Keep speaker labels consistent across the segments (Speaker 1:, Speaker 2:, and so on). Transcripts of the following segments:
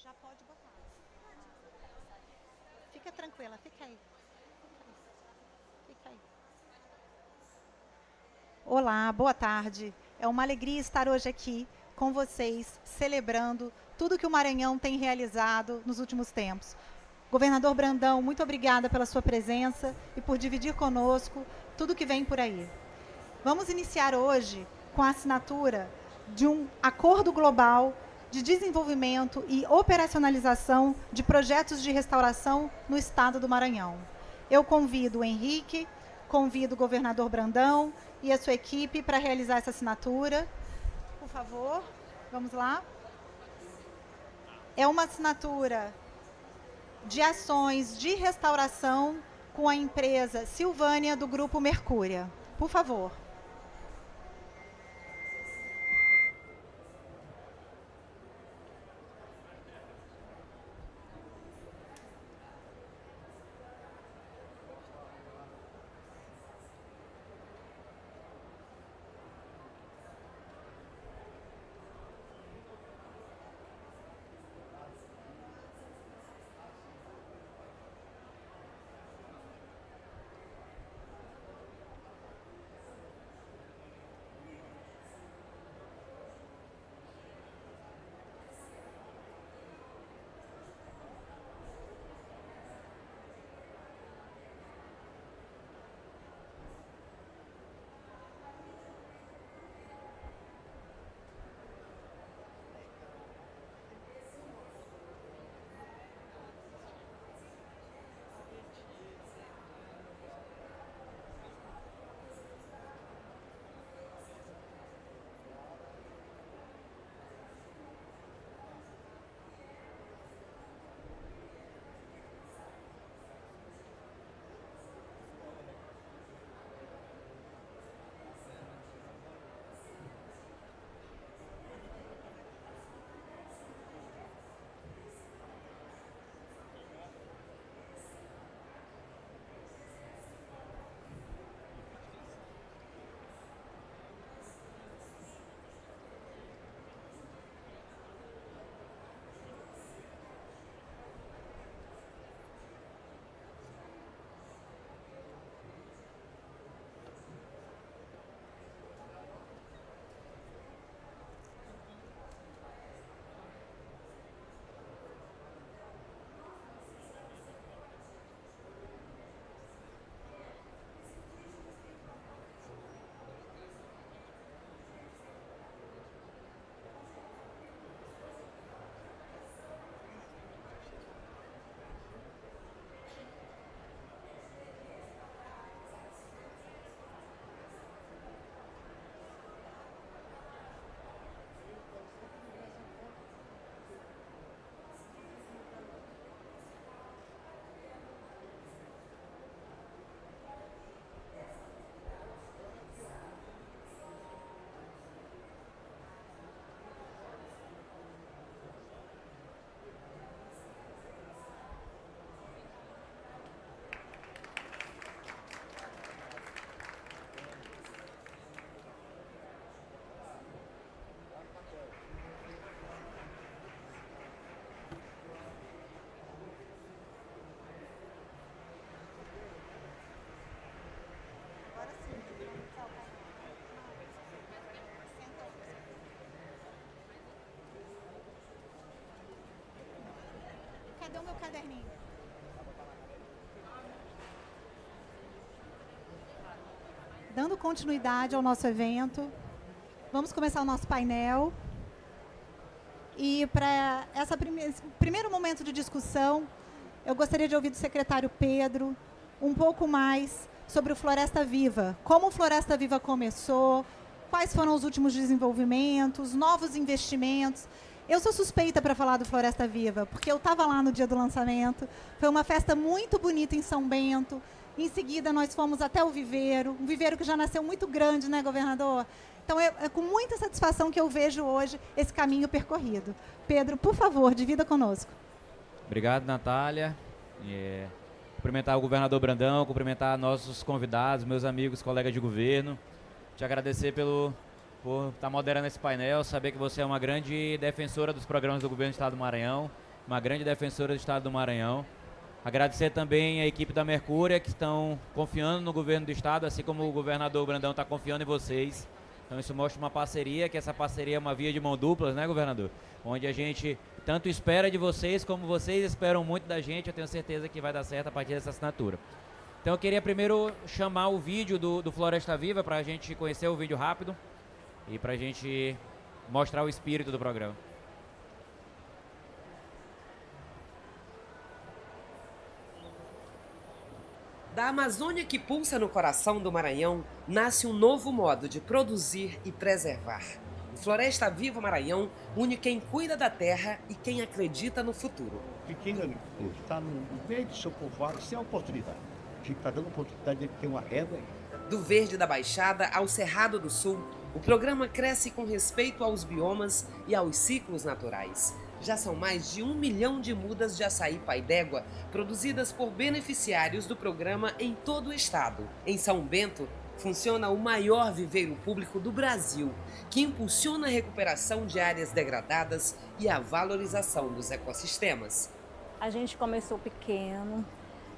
Speaker 1: Já pode botar. Fica tranquila, fica aí. Fica aí. Olá, boa tarde. É uma alegria estar hoje aqui com vocês, celebrando tudo que o Maranhão tem realizado nos últimos tempos. Governador Brandão, muito obrigada pela sua presença e por dividir conosco tudo que vem por aí. Vamos iniciar hoje com a assinatura de um acordo global de desenvolvimento e operacionalização de projetos de restauração no estado do Maranhão. Eu convido o Henrique, convido o governador Brandão e a sua equipe para realizar essa assinatura. Por favor, vamos lá. É uma assinatura de ações de restauração com a empresa Silvânia do Grupo Mercúria. Por favor. Cadê o meu caderninho? Dando continuidade ao nosso evento, vamos começar o nosso painel. E para esse primeiro momento de discussão, eu gostaria de ouvir do secretário Pedro um pouco mais sobre o Floresta Viva. Como o Floresta Viva começou, quais foram os últimos desenvolvimentos, novos investimentos. Eu sou suspeita para falar do Floresta Viva, porque eu estava lá no dia do lançamento. Foi uma festa muito bonita em São Bento. Em seguida, nós fomos até o viveiro, um viveiro que já nasceu muito grande, né, governador? Então, é com muita satisfação que eu vejo hoje esse caminho percorrido. Pedro, por favor, divida conosco.
Speaker 2: Obrigado, Natália. Cumprimentar o governador Brandão, cumprimentar nossos convidados, meus amigos, colegas de governo. Te agradecer por estar moderando esse painel, saber que você é uma grande defensora dos programas do governo do Estado do Maranhão uma grande defensora do estado do Maranhão. Agradecer também a equipe da Mercúria, que estão confiando no governo do estado, assim como o governador Brandão está confiando em vocês. Então isso mostra uma parceria, que essa parceria é uma via de mão dupla, né, governador? Onde a gente tanto espera de vocês, como vocês esperam muito da gente. Eu tenho certeza que vai dar certo a partir dessa assinatura. Então eu queria primeiro chamar o vídeo do Floresta Viva para a gente conhecer o vídeo rápido e para a gente mostrar o espírito do programa.
Speaker 3: Da Amazônia que pulsa no coração do Maranhão, nasce um novo modo de produzir e preservar. O Floresta Viva Maranhão une quem cuida da terra e quem acredita no futuro.
Speaker 4: Pequeno agricultor está no meio do seu povoado sem oportunidade. A gente está dando oportunidade de ter uma renda.
Speaker 3: Do verde da Baixada ao Cerrado do Sul, o programa cresce com respeito aos biomas e aos ciclos naturais. Já são mais de 1 milhão de mudas de açaí pai d'égua produzidas por beneficiários do programa em todo o estado. Em São Bento, funciona o maior viveiro público do Brasil, que impulsiona a recuperação de áreas degradadas e a valorização dos ecossistemas.
Speaker 5: A gente começou pequeno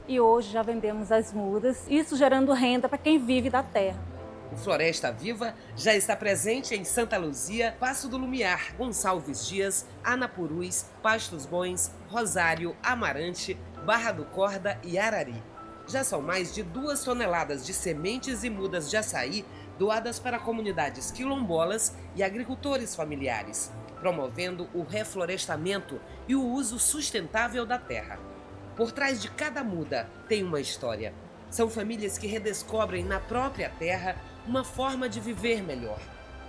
Speaker 5: e hoje já vendemos as mudas, isso gerando renda para quem vive da terra.
Speaker 3: O Floresta Viva já está presente em Santa Luzia, Passo do Lumiar, Gonçalves Dias, Anapurus, Pastos Bons, Rosário, Amarante, Barra do Corda e Arari. Já são mais de 2 toneladas de sementes e mudas de açaí doadas para comunidades quilombolas e agricultores familiares, promovendo o reflorestamento e o uso sustentável da terra. Por trás de cada muda tem uma história. São famílias que redescobrem na própria terra uma forma de viver melhor,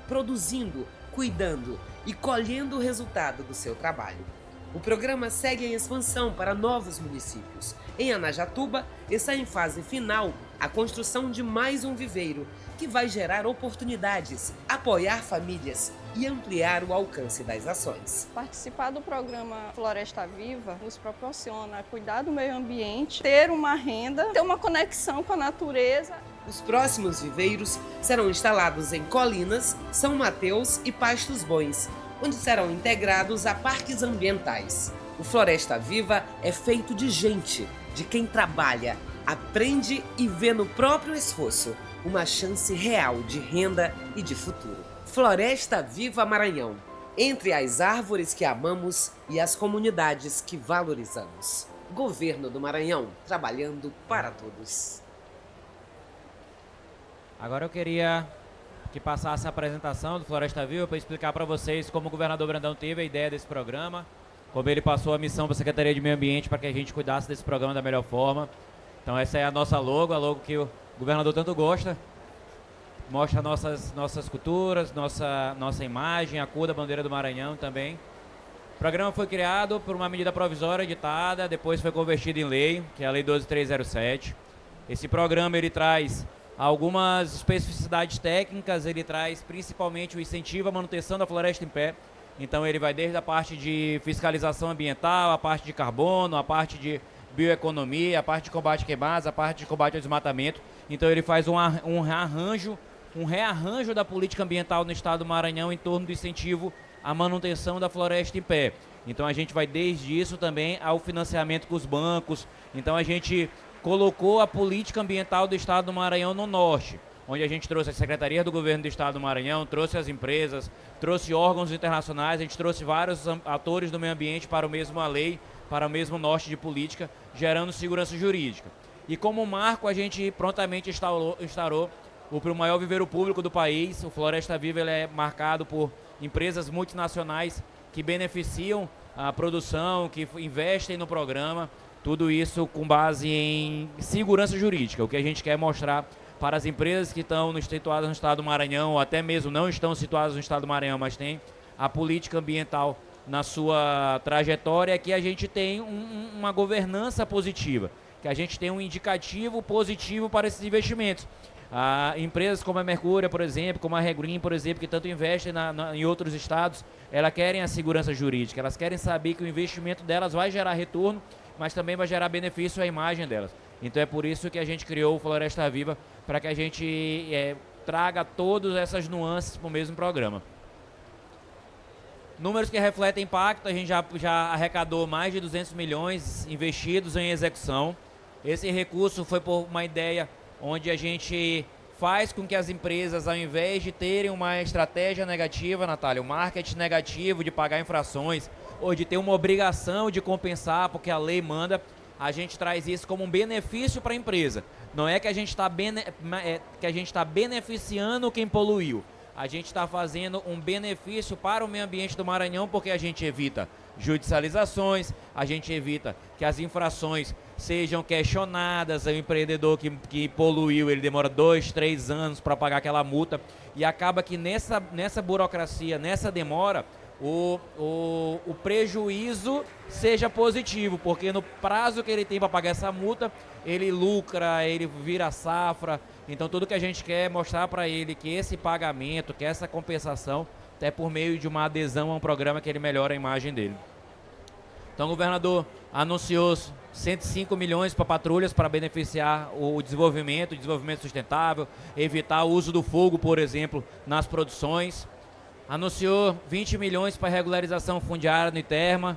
Speaker 3: produzindo, cuidando e colhendo o resultado do seu trabalho. O programa segue em expansão para novos municípios. Em Anajatuba, está em fase final a construção de mais um viveiro, que vai gerar oportunidades, apoiar famílias e ampliar o alcance das ações.
Speaker 6: Participar do programa Floresta Viva nos proporciona cuidar do meio ambiente, ter uma renda, ter uma conexão com a natureza.
Speaker 3: Os próximos viveiros serão instalados em Colinas, São Mateus e Pastos Bons, onde serão integrados a parques ambientais. O Floresta Viva é feito de gente, de quem trabalha, aprende e vê no próprio esforço uma chance real de renda e de futuro. Floresta Viva Maranhão, entre as árvores que amamos e as comunidades que valorizamos. Governo do Maranhão, trabalhando para todos.
Speaker 2: Agora eu queria que passasse a apresentação do Floresta Viva para explicar para vocês como o governador Brandão teve a ideia desse programa, como ele passou a missão para a Secretaria de Meio Ambiente para que a gente cuidasse desse programa da melhor forma. Então essa é a nossa logo, a logo que o governador tanto gosta. Mostra nossas culturas, nossa imagem, a cor da bandeira do Maranhão também. O programa foi criado por uma medida provisória editada, depois foi convertido em lei, que é a Lei 12.307. Esse programa ele traz algumas especificidades técnicas, ele traz principalmente o incentivo à manutenção da floresta em pé. Então ele vai desde a parte de fiscalização ambiental, a parte de carbono, a parte de bioeconomia, a parte de combate a queimadas, a parte de combate ao desmatamento. Então ele faz um rearranjo da política ambiental no estado do Maranhão em torno do incentivo à manutenção da floresta em pé. Então a gente vai desde isso também ao financiamento com os bancos. Então a gente colocou a política ambiental do estado do Maranhão no norte, onde a gente trouxe a Secretaria do Governo do Estado do Maranhão, trouxe as empresas, trouxe órgãos internacionais, a gente trouxe vários atores do meio ambiente para o mesmo lei, para o mesmo norte de política, gerando segurança jurídica. E como marco, a gente prontamente instaurou o maior viveiro público do país. O Floresta Viva ele é marcado por empresas multinacionais que beneficiam a produção, que investem no programa, tudo isso com base em segurança jurídica. O que a gente quer mostrar para as empresas que estão situadas no estado do Maranhão, ou até mesmo não estão situadas no estado do Maranhão, mas têm a política ambiental na sua trajetória, é que a gente tem uma governança positiva, que a gente tem um indicativo positivo para esses investimentos. Empresas como a Mercúria, por exemplo, como a Regreen, por exemplo, que tanto investem em outros estados, elas querem a segurança jurídica, elas querem saber que o investimento delas vai gerar retorno, mas também vai gerar benefício à imagem delas. Então é por isso que a gente criou o Floresta Viva, para que a gente traga todas essas nuances para o mesmo programa. Números que refletem impacto, a gente já arrecadou mais de 200 milhões investidos em execução. Esse recurso foi por uma ideia onde a gente faz com que as empresas, ao invés de terem uma estratégia negativa, Natália, um marketing negativo de pagar infrações ou de ter uma obrigação de compensar porque a lei manda, a gente traz isso como um benefício para a empresa. Não é que a gente está beneficiando quem poluiu. A gente está fazendo um benefício para o meio ambiente do Maranhão porque a gente evita judicializações, a gente evita que as infrações sejam questionadas, o empreendedor que poluiu, ele demora 2, 3 anos para pagar aquela multa e acaba que nessa burocracia, nessa demora, o prejuízo seja positivo, porque no prazo que ele tem para pagar essa multa, ele lucra, ele vira safra. Então tudo que a gente quer é mostrar para ele que esse pagamento, que essa compensação é por meio de uma adesão a um programa que ele melhora a imagem dele. Então o governador anunciou 105 milhões para patrulhas para beneficiar o desenvolvimento sustentável, evitar o uso do fogo, por exemplo, nas produções. Anunciou 20 milhões para regularização fundiária no ITERMA.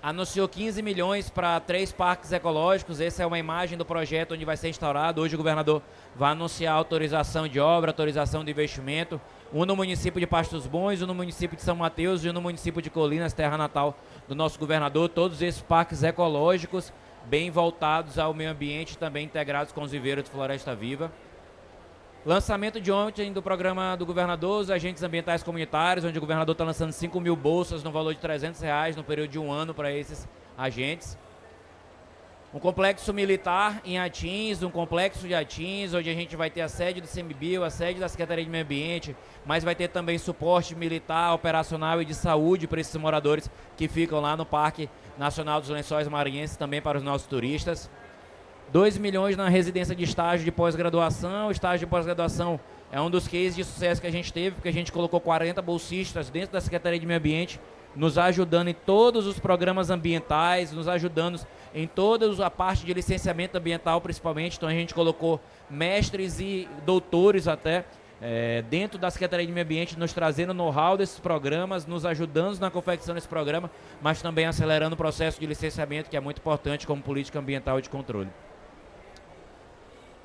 Speaker 2: Anunciou 15 milhões para 3 parques ecológicos. Essa é uma imagem do projeto onde vai ser instaurado. Hoje o governador vai anunciar autorização de obra, autorização de investimento. Um no município de Pastos Bons, um no município de São Mateus e um no município de Colinas, terra natal do nosso governador. Todos esses parques ecológicos bem voltados ao meio ambiente, também integrados com os viveiros de Floresta Viva. Lançamento de ontem do programa do governador, os agentes ambientais comunitários, onde o governador está lançando 5 mil bolsas no valor de R$300 no período de 1 ano para esses agentes. Um complexo militar em Atins, um complexo de Atins, onde a gente vai ter a sede do CMBio, a sede da Secretaria de Meio Ambiente, mas vai ter também suporte militar, operacional e de saúde para esses moradores que ficam lá no Parque Nacional dos Lençóis Maranhenses, também para os nossos turistas. 2 milhões na residência de estágio de pós-graduação. O estágio de pós-graduação é um dos cases de sucesso que a gente teve, porque a gente colocou 40 bolsistas dentro da Secretaria de Meio Ambiente, nos ajudando em todos os programas ambientais, nos ajudando em toda a parte de licenciamento ambiental, principalmente. Então a gente colocou mestres e doutores até dentro da Secretaria de Meio Ambiente, nos trazendo know-how desses programas, nos ajudando na confecção desse programa, mas também acelerando o processo de licenciamento, que é muito importante como política ambiental e de controle.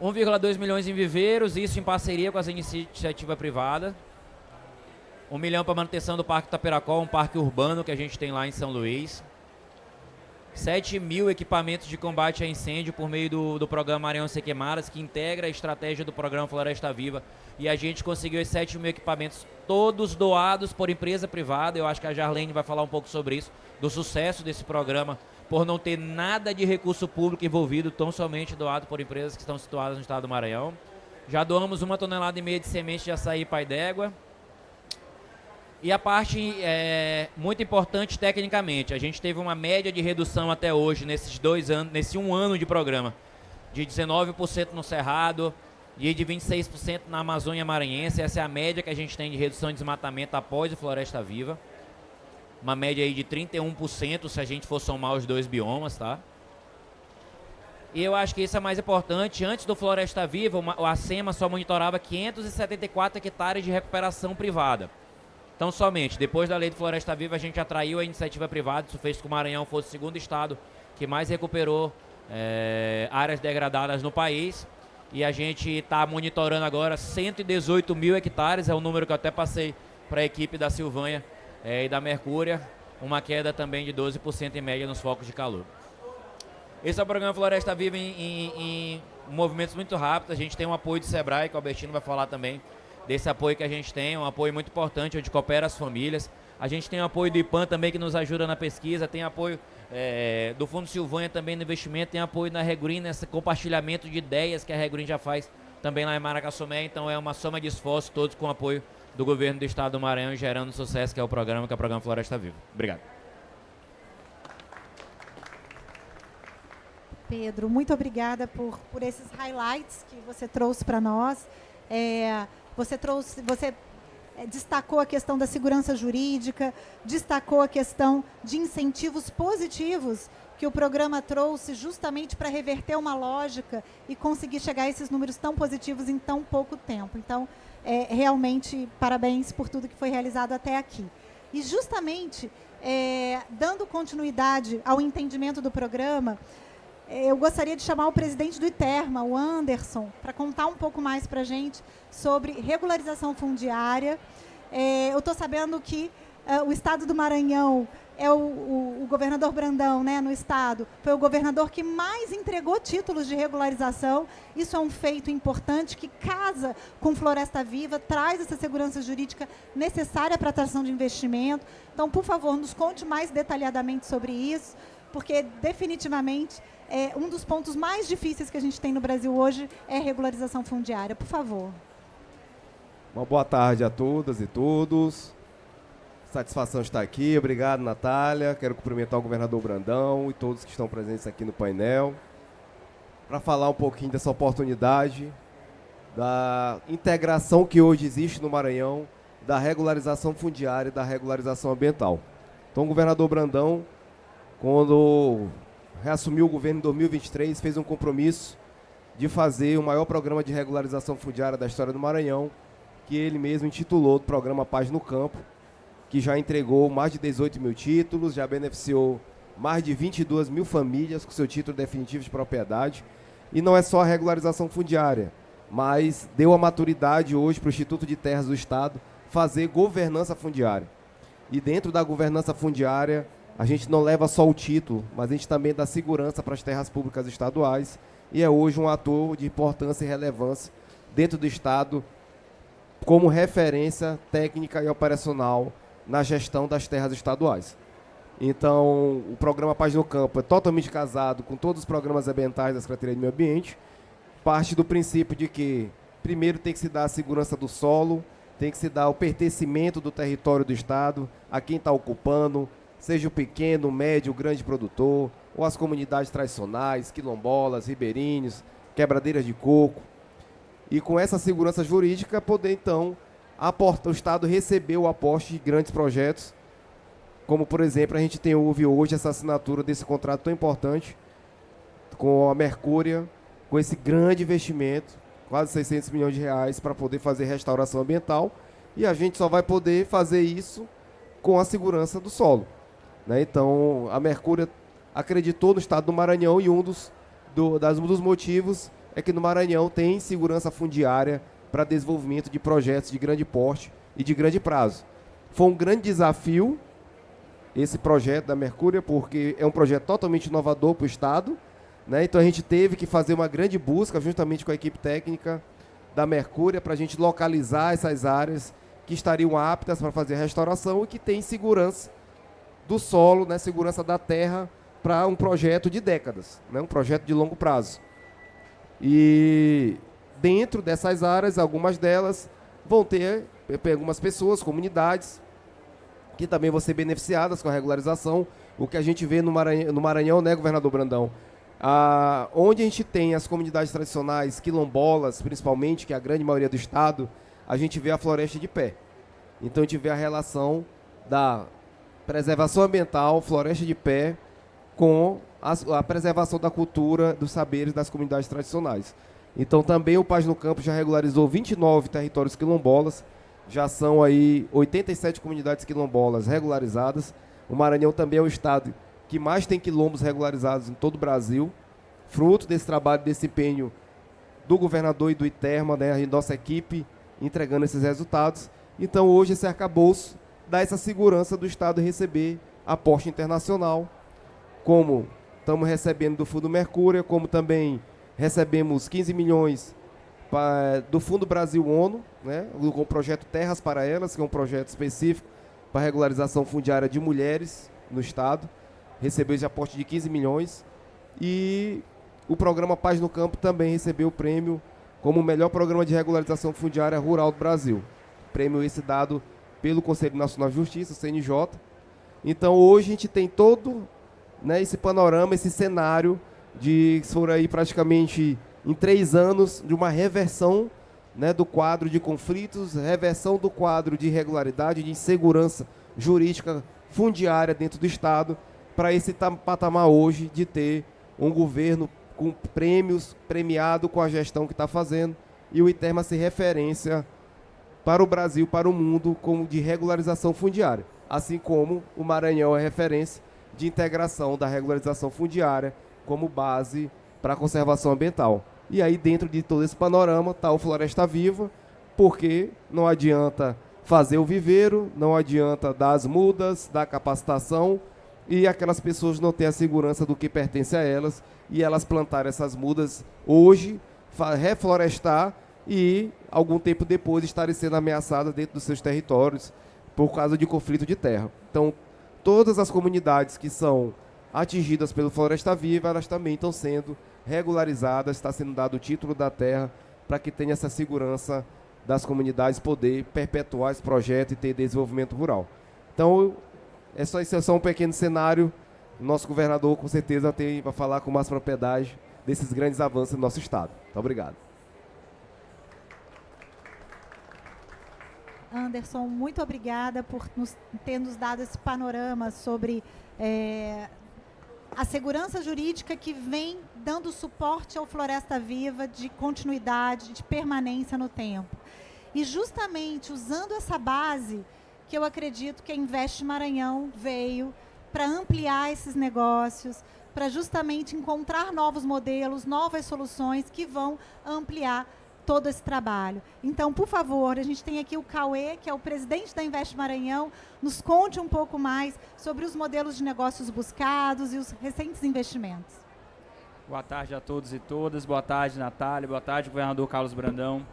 Speaker 2: 1,2 milhões em viveiros, isso em parceria com as iniciativas privadas. 1 milhão para manutenção do Parque Tapiracó, um parque urbano que a gente tem lá em São Luís. 7 mil equipamentos de combate a incêndio por meio do programa Maranhão Sem Queimadas, que integra a estratégia do programa Floresta Viva. E a gente conseguiu esses 7 mil equipamentos todos doados por empresa privada. Eu acho que a Jarlene vai falar um pouco sobre isso, do sucesso desse programa, por não ter nada de recurso público envolvido, tão somente doado por empresas que estão situadas no estado do Maranhão. Já doamos 1,5 tonelada de semente de açaí Pai d'Égua. E a parte muito importante tecnicamente, a gente teve uma média de redução até hoje, nesses 2 anos, nesse 1 ano de programa, de 19% no Cerrado e de 26% na Amazônia Maranhense. Essa é a média que a gente tem de redução de desmatamento após a Floresta Viva. Uma média aí de 31% se a gente for somar os 2 biomas, tá? E eu acho que isso é mais importante. Antes do Floresta Viva, a SEMA só monitorava 574 hectares de recuperação privada. Então, somente depois da lei de Floresta Viva, a gente atraiu a iniciativa privada. Isso fez com que o Maranhão fosse o 2º estado que mais recuperou áreas degradadas no país. E a gente está monitorando agora 118 mil hectares, é um número que eu até passei para a equipe da Silvânia e da Mercúria, uma queda também de 12% em média nos focos de calor. Esse é o programa Floresta Viva em movimentos muito rápidos. A gente tem um apoio do Sebrae, que o Albertino vai falar também desse apoio que a gente tem, um apoio muito importante, onde coopera as famílias. A gente tem o apoio do IPAM também, que nos ajuda na pesquisa, tem apoio do Fundo Silvânia também no investimento, tem apoio da Regreen, nesse compartilhamento de ideias que a Regreen já faz também lá em Maracassomé. Então é uma soma de esforços, todos com apoio do governo do estado do Maranhão, gerando sucesso, que é o programa Floresta Viva. Obrigado.
Speaker 1: Pedro, muito obrigada por esses highlights que você trouxe para nós. Você destacou a questão da segurança jurídica, destacou a questão de incentivos positivos que o programa trouxe justamente para reverter uma lógica e conseguir chegar a esses números tão positivos em tão pouco tempo. Então, realmente, parabéns por tudo que foi realizado até aqui. E justamente, dando continuidade ao entendimento do programa, eu gostaria de chamar o presidente do ITERMA, o Anderson, para contar um pouco mais para a gente sobre regularização fundiária. Eu estou sabendo que o Estado do Maranhão o governador Brandão, né, no Estado, foi o governador que mais entregou títulos de regularização. Isso é um feito importante que casa com Floresta Viva, traz essa segurança jurídica necessária para a atração de investimento. Então, por favor, nos conte mais detalhadamente sobre isso, porque definitivamente um dos pontos mais difíceis que a gente tem no Brasil hoje é a regularização fundiária. Por favor.
Speaker 7: Uma boa tarde a todas e todos. Satisfação estar aqui. Obrigado, Natália. Quero cumprimentar o governador Brandão e todos que estão presentes aqui no painel para falar um pouquinho dessa oportunidade da integração que hoje existe no Maranhão da regularização fundiária e da regularização ambiental. Então, o governador Brandão, quando reassumiu o governo em 2023, fez um compromisso de fazer o maior programa de regularização fundiária da história do Maranhão, que ele mesmo intitulou o programa Paz no Campo, que já entregou mais de 18 mil títulos, já beneficiou mais de 22 mil famílias com seu título definitivo de propriedade. E não é só a regularização fundiária, mas deu a maturidade hoje para o Instituto de Terras do Estado fazer governança fundiária. E dentro da governança fundiária, a gente não leva só o título, mas a gente também dá segurança para as terras públicas estaduais e é hoje um ator de importância e relevância dentro do Estado como referência técnica e operacional na gestão das terras estaduais. Então, o programa Paz no Campo é totalmente casado com todos os programas ambientais da Secretaria de Meio Ambiente, parte do princípio de que, primeiro, tem que se dar a segurança do solo, tem que se dar o pertencimento do território do Estado a quem está ocupando, seja o pequeno, o médio, o grande produtor, ou as comunidades tradicionais, quilombolas, ribeirinhos, quebradeiras de coco. E com essa segurança jurídica, poder, então, o Estado recebeu o aporte de grandes projetos, como, por exemplo, a gente houve hoje essa assinatura desse contrato tão importante com a Mercúria, com esse grande investimento, quase 600 milhões de reais, para poder fazer restauração ambiental, e a gente só vai poder fazer isso com a segurança do solo, né? Então, a Mercúria acreditou no Estado do Maranhão e um dos motivos é que no Maranhão tem segurança fundiária para desenvolvimento de projetos de grande porte e de grande prazo. Foi um grande desafio esse projeto da Mercúria, porque é um projeto totalmente inovador para o Estado, né? Então a gente teve que fazer uma grande busca, juntamente com a equipe técnica da Mercúria, para a gente localizar essas áreas que estariam aptas para fazer a restauração e que tem segurança do solo, né? Segurança da terra para um projeto de décadas, né? Um projeto de longo prazo. E dentro dessas áreas, algumas delas vão ter algumas pessoas, comunidades, que também vão ser beneficiadas com a regularização. O que a gente vê no Maranhão, né, governador Brandão? Onde a gente tem as comunidades tradicionais, quilombolas, principalmente, que é a grande maioria do Estado, a gente vê a floresta de pé. Então a gente vê a relação da preservação ambiental, floresta de pé, com a preservação da cultura, dos saberes das comunidades tradicionais. Então também o Paz no Campo já regularizou 29 territórios quilombolas, já são aí 87 comunidades quilombolas regularizadas. O Maranhão também é o estado que mais tem quilombos regularizados em todo o Brasil, fruto desse trabalho, desse empenho do governador e do ITERMA, né, a nossa equipe entregando esses resultados. Então hoje esse arcabouço dá essa segurança do Estado receber aporte internacional, como estamos recebendo do Fundo Mercúria, como também recebemos 15 milhões do Fundo Brasil ONU, né, com o projeto Terras para Elas, que é um projeto específico para regularização fundiária de mulheres no Estado. Recebeu esse aporte de 15 milhões. E o programa Paz no Campo também recebeu o prêmio como o melhor programa de regularização fundiária rural do Brasil. Prêmio esse dado pelo Conselho Nacional de Justiça, CNJ. Então hoje a gente tem todo, né, esse panorama, esse cenário de, foram aí praticamente em 3 anos, de uma reversão, né, do quadro de conflitos, reversão do quadro de irregularidade, de insegurança jurídica fundiária dentro do Estado, para esse patamar hoje de ter um governo com prêmios, premiado com a gestão que está fazendo, e o ITERMA ser referência para o Brasil, para o mundo, como de regularização fundiária. Assim como o Maranhão é referência de integração da regularização fundiária como base para a conservação ambiental. E aí, dentro de todo esse panorama, está o Floresta Viva, porque não adianta fazer o viveiro, não adianta dar as mudas, dar capacitação, e aquelas pessoas não têm a segurança do que pertence a elas, e elas plantarem essas mudas hoje, reflorestar, e algum tempo depois estarem sendo ameaçadas dentro dos seus territórios por causa de conflito de terra. Então, todas as comunidades que são atingidas pelo Floresta Viva, elas também estão sendo regularizadas, está sendo dado o título da terra para que tenha essa segurança das comunidades poder perpetuar esse projeto e ter desenvolvimento rural. Então, esse é só um pequeno cenário. O nosso governador, com certeza, vai falar com mais propriedade desses grandes avanços no nosso estado. Muito obrigado.
Speaker 1: Anderson, muito obrigada por ter nos dado esse panorama sobre a segurança jurídica que vem dando suporte ao Floresta Viva de continuidade, de permanência no tempo. E justamente usando essa base que eu acredito que a Invest Maranhão veio para ampliar esses negócios, para justamente encontrar novos modelos, novas soluções que vão ampliar todo esse trabalho. Então, por favor, a gente tem aqui o Cauê, que é o presidente da Invest Maranhão, nos conte um pouco mais sobre os modelos de negócios buscados e os recentes investimentos.
Speaker 8: Boa tarde a todos e todas, boa tarde, Natália, boa tarde, governador Carlos Brandão.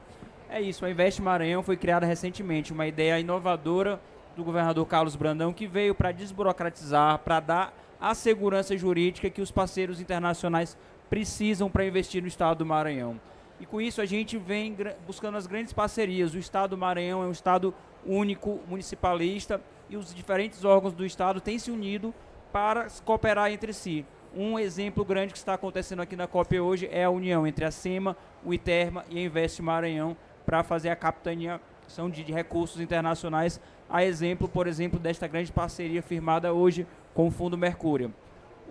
Speaker 8: É isso, a Invest Maranhão foi criada recentemente, uma ideia inovadora do governador Carlos Brandão, que veio para desburocratizar, para dar a segurança jurídica que os parceiros internacionais precisam para investir no estado do Maranhão. E com isso a gente vem buscando as grandes parcerias. O estado do Maranhão é um estado único, municipalista, e os diferentes órgãos do estado têm se unido para cooperar entre si. Um exemplo grande que está acontecendo aqui na COP hoje é a união entre a SEMA, o ITERMA e a Invest Maranhão para fazer a capitanização de recursos internacionais, a exemplo, por exemplo, desta grande parceria firmada hoje com o Fundo Mercúrio.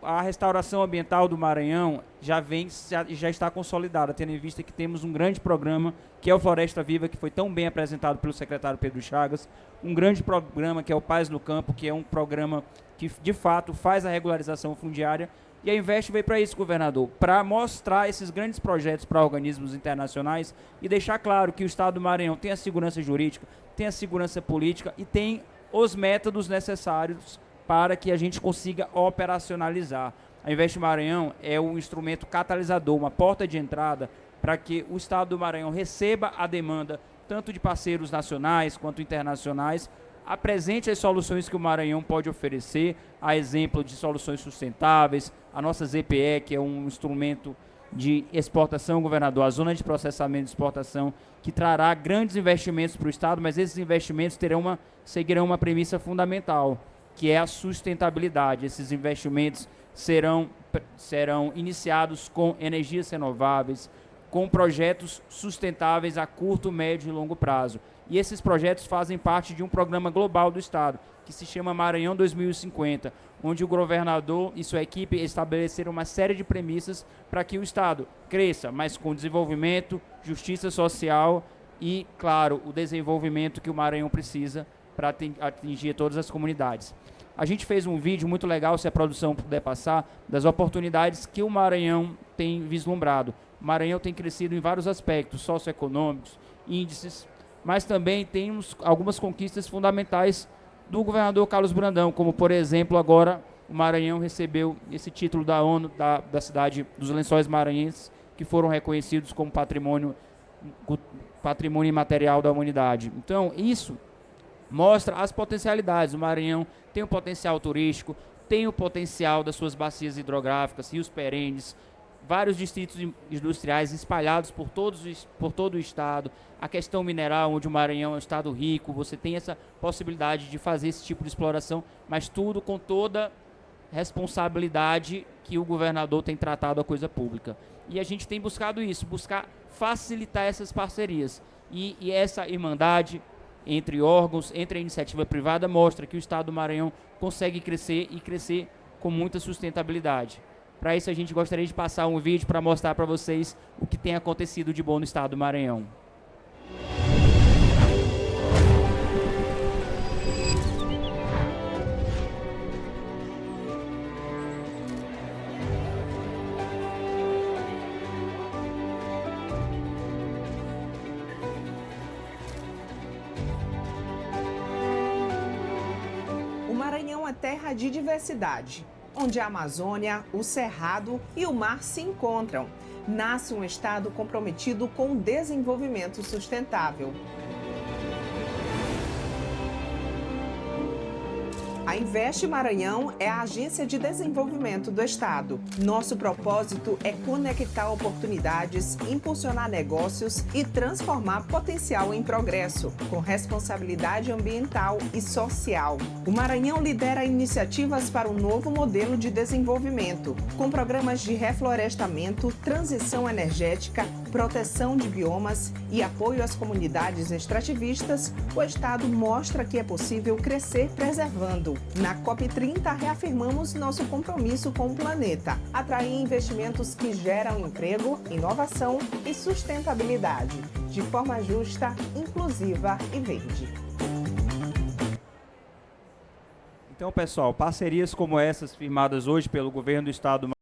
Speaker 8: A restauração ambiental do Maranhão já está consolidada, tendo em vista que temos um grande programa, que é o Floresta Viva, que foi tão bem apresentado pelo secretário Pedro Chagas, um grande programa que é o Paz no Campo, que é um programa que, de fato, faz a regularização fundiária, e a Invest veio para isso, governador, para mostrar esses grandes projetos para organismos internacionais e deixar claro que o estado do Maranhão tem a segurança jurídica, tem a segurança política e tem os métodos necessários para que a gente consiga operacionalizar. A Invest Maranhão é um instrumento catalisador, uma porta de entrada para que o estado do Maranhão receba a demanda tanto de parceiros nacionais quanto internacionais, apresente as soluções que o Maranhão pode oferecer, a exemplo de soluções sustentáveis, a nossa ZPE, que é um instrumento de exportação, governador, a zona de processamento e exportação, que trará grandes investimentos para o estado, mas esses investimentos seguirão uma premissa fundamental, que é a sustentabilidade. Esses investimentos serão iniciados com energias renováveis, com projetos sustentáveis a curto, médio e longo prazo. E esses projetos fazem parte de um programa global do estado, que se chama Maranhão 2050, onde o governador e sua equipe estabeleceram uma série de premissas para que o estado cresça, mas com desenvolvimento, justiça social e, claro, o desenvolvimento que o Maranhão precisa para atingir todas as comunidades. A gente fez um vídeo muito legal, se a produção puder passar, das oportunidades que o Maranhão tem vislumbrado. O Maranhão tem crescido em vários aspectos socioeconômicos, índices, mas também temos algumas conquistas fundamentais do governador Carlos Brandão, como, por exemplo, agora o Maranhão recebeu esse título da ONU, da cidade dos Lençóis Maranhenses, que foram reconhecidos como patrimônio imaterial da humanidade. Então, isso mostra as potencialidades. O Maranhão tem um potencial turístico, tem o potencial das suas bacias hidrográficas, rios perenes, vários distritos industriais espalhados por todo o estado, a questão mineral, onde o Maranhão é um estado rico, você tem essa possibilidade de fazer esse tipo de exploração, mas tudo com toda responsabilidade que o governador tem tratado a coisa pública. E a gente tem buscado isso, buscar facilitar essas parcerias. E essa irmandade entre órgãos, entre a iniciativa privada, mostra que o estado do Maranhão consegue crescer e crescer com muita sustentabilidade. Para isso, a gente gostaria de passar um vídeo para mostrar para vocês o que tem acontecido de bom no estado do Maranhão.
Speaker 9: Maranhão é terra de diversidade, onde a Amazônia, o Cerrado e o mar se encontram. Nasce um estado comprometido com o desenvolvimento sustentável. A Investe Maranhão é a agência de desenvolvimento do estado. Nosso propósito é conectar oportunidades, impulsionar negócios e transformar potencial em progresso, com responsabilidade ambiental e social. O Maranhão lidera iniciativas para um novo modelo de desenvolvimento, com programas de reflorestamento, transição energética, proteção de biomas e apoio às comunidades extrativistas. O estado mostra que é possível crescer preservando. Na COP30, reafirmamos nosso compromisso com o planeta, atrair investimentos que geram emprego, inovação e sustentabilidade, de forma justa, inclusiva e verde.
Speaker 8: Então, pessoal, parcerias como essas firmadas hoje pelo governo do estado do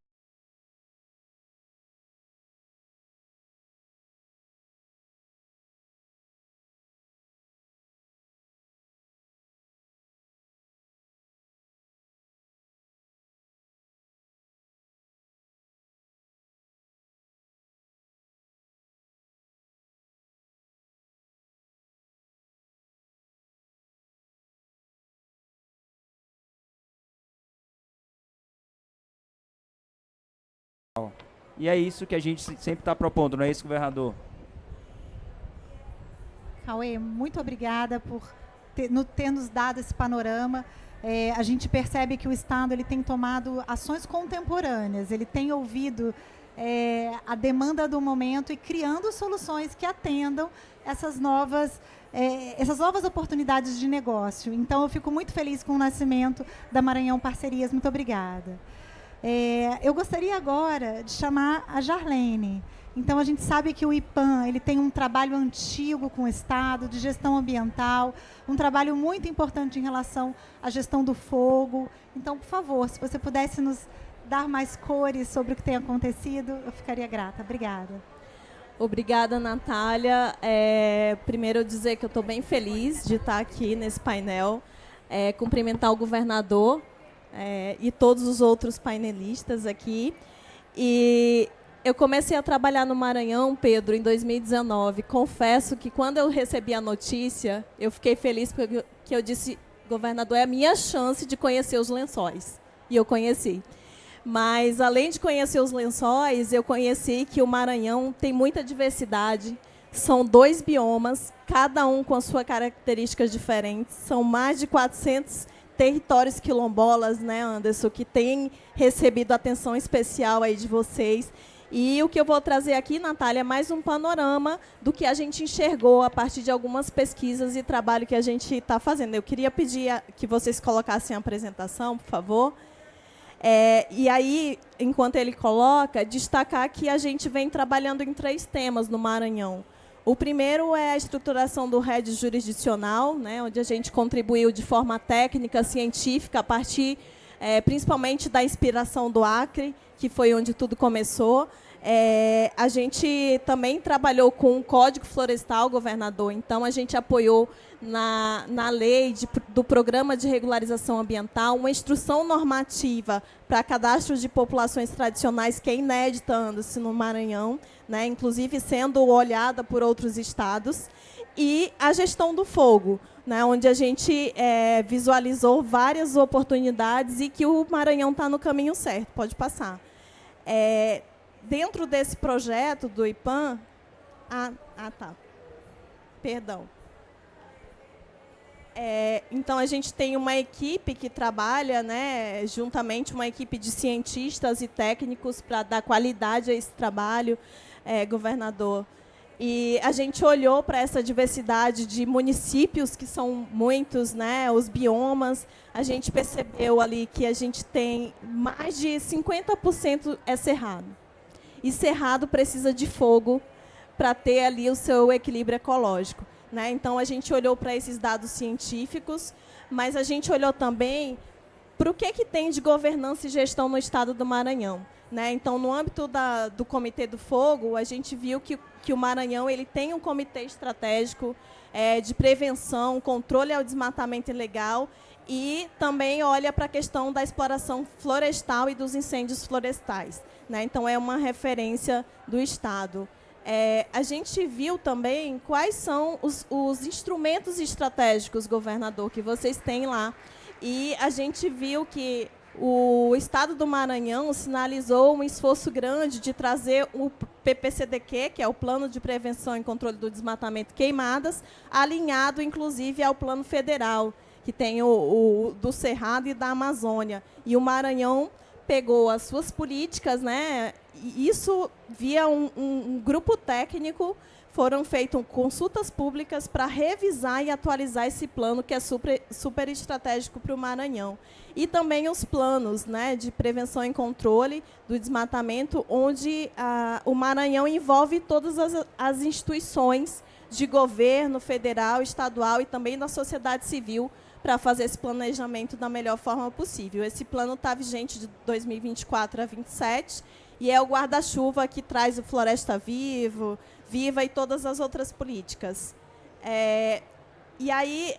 Speaker 8: E é isso que a gente sempre está propondo, não é isso, governador?
Speaker 1: Cauê, muito obrigada por ter nos dado esse panorama. A gente percebe que o Estado ele tem tomado ações contemporâneas, ele tem ouvido a demanda do momento e criando soluções que atendam essas novas oportunidades de negócio. Então, eu fico muito feliz com o nascimento da Maranhão Parcerias. Muito obrigada. Eu gostaria agora de chamar a Jarlene. Então, a gente sabe que o IPAM ele tem um trabalho antigo com o Estado, de gestão ambiental, um trabalho muito importante em relação à gestão do fogo. Então, por favor, se você pudesse nos dar mais cores sobre o que tem acontecido, eu ficaria grata. Obrigada.
Speaker 10: Obrigada, Natália. Primeiro, eu dizer que eu estou bem feliz de estar aqui nesse painel, cumprimentar o governador e todos os outros painelistas aqui. E eu comecei a trabalhar no Maranhão, Pedro, em 2019. Confesso que quando eu recebi a notícia, eu fiquei feliz porque eu disse, governador, é a minha chance de conhecer os lençóis. E eu conheci. Mas, além de conhecer os lençóis, eu conheci que o Maranhão tem muita diversidade. São 2 biomas, cada um com as suas características diferentes. São mais de 400 territórios quilombolas, né, Anderson, que têm recebido atenção especial aí de vocês. E o que eu vou trazer aqui, Natália, é mais um panorama do que a gente enxergou a partir de algumas pesquisas e trabalho que a gente está fazendo. Eu queria pedir que vocês colocassem a apresentação, por favor. E aí, enquanto ele coloca, destacar que a gente vem trabalhando em 3 temas no Maranhão. O primeiro é a estruturação do RED jurisdicional, né, onde a gente contribuiu de forma técnica, científica, a partir, principalmente, da inspiração do Acre, que foi onde tudo começou. A gente também trabalhou com o Código Florestal, governador, então a gente apoiou na lei do Programa de Regularização Ambiental uma instrução normativa para cadastro de populações tradicionais que é inédita, anda-se no Maranhão, né, inclusive sendo olhada por outros estados, e a gestão do fogo, né, onde a gente visualizou várias oportunidades e que o Maranhão está no caminho certo. Pode passar. Dentro desse projeto do IPAM... tá. Perdão. Então, a gente tem uma equipe que trabalha, né, juntamente, uma equipe de cientistas e técnicos para dar qualidade a esse trabalho, governador. E a gente olhou para essa diversidade de municípios, que são muitos, né, os biomas. A gente percebeu ali que a gente tem mais de 50% cerrado. E cerrado precisa de fogo para ter ali o seu equilíbrio ecológico, né? Então, a gente olhou para esses dados científicos, mas a gente olhou também para o que tem de governança e gestão no estado do Maranhão. né? Então, no âmbito do Comitê do Fogo, a gente viu que o Maranhão ele tem um comitê estratégico de prevenção, controle ao desmatamento ilegal e também olha para a questão da exploração florestal e dos incêndios florestais, né? Então, é uma referência do Estado. A gente viu também quais são os instrumentos estratégicos, governador, que vocês têm lá. E a gente viu que o Estado do Maranhão sinalizou um esforço grande de trazer o PPCDQ, que é o Plano de Prevenção e Controle do Desmatamento e Queimadas, alinhado, inclusive, ao Plano Federal, que tem o do Cerrado e da Amazônia. E o Maranhão pegou as suas políticas, né? E isso via um grupo técnico, foram feitas consultas públicas para revisar e atualizar esse plano, que é super estratégico para o Maranhão. E também os planos, né, de prevenção e controle do desmatamento, onde o Maranhão envolve todas as instituições de governo federal, estadual e também da sociedade civil para fazer esse planejamento da melhor forma possível. Esse plano está vigente de 2024 a 2027 e é o guarda-chuva que traz o Floresta Viva e todas as outras políticas. E aí,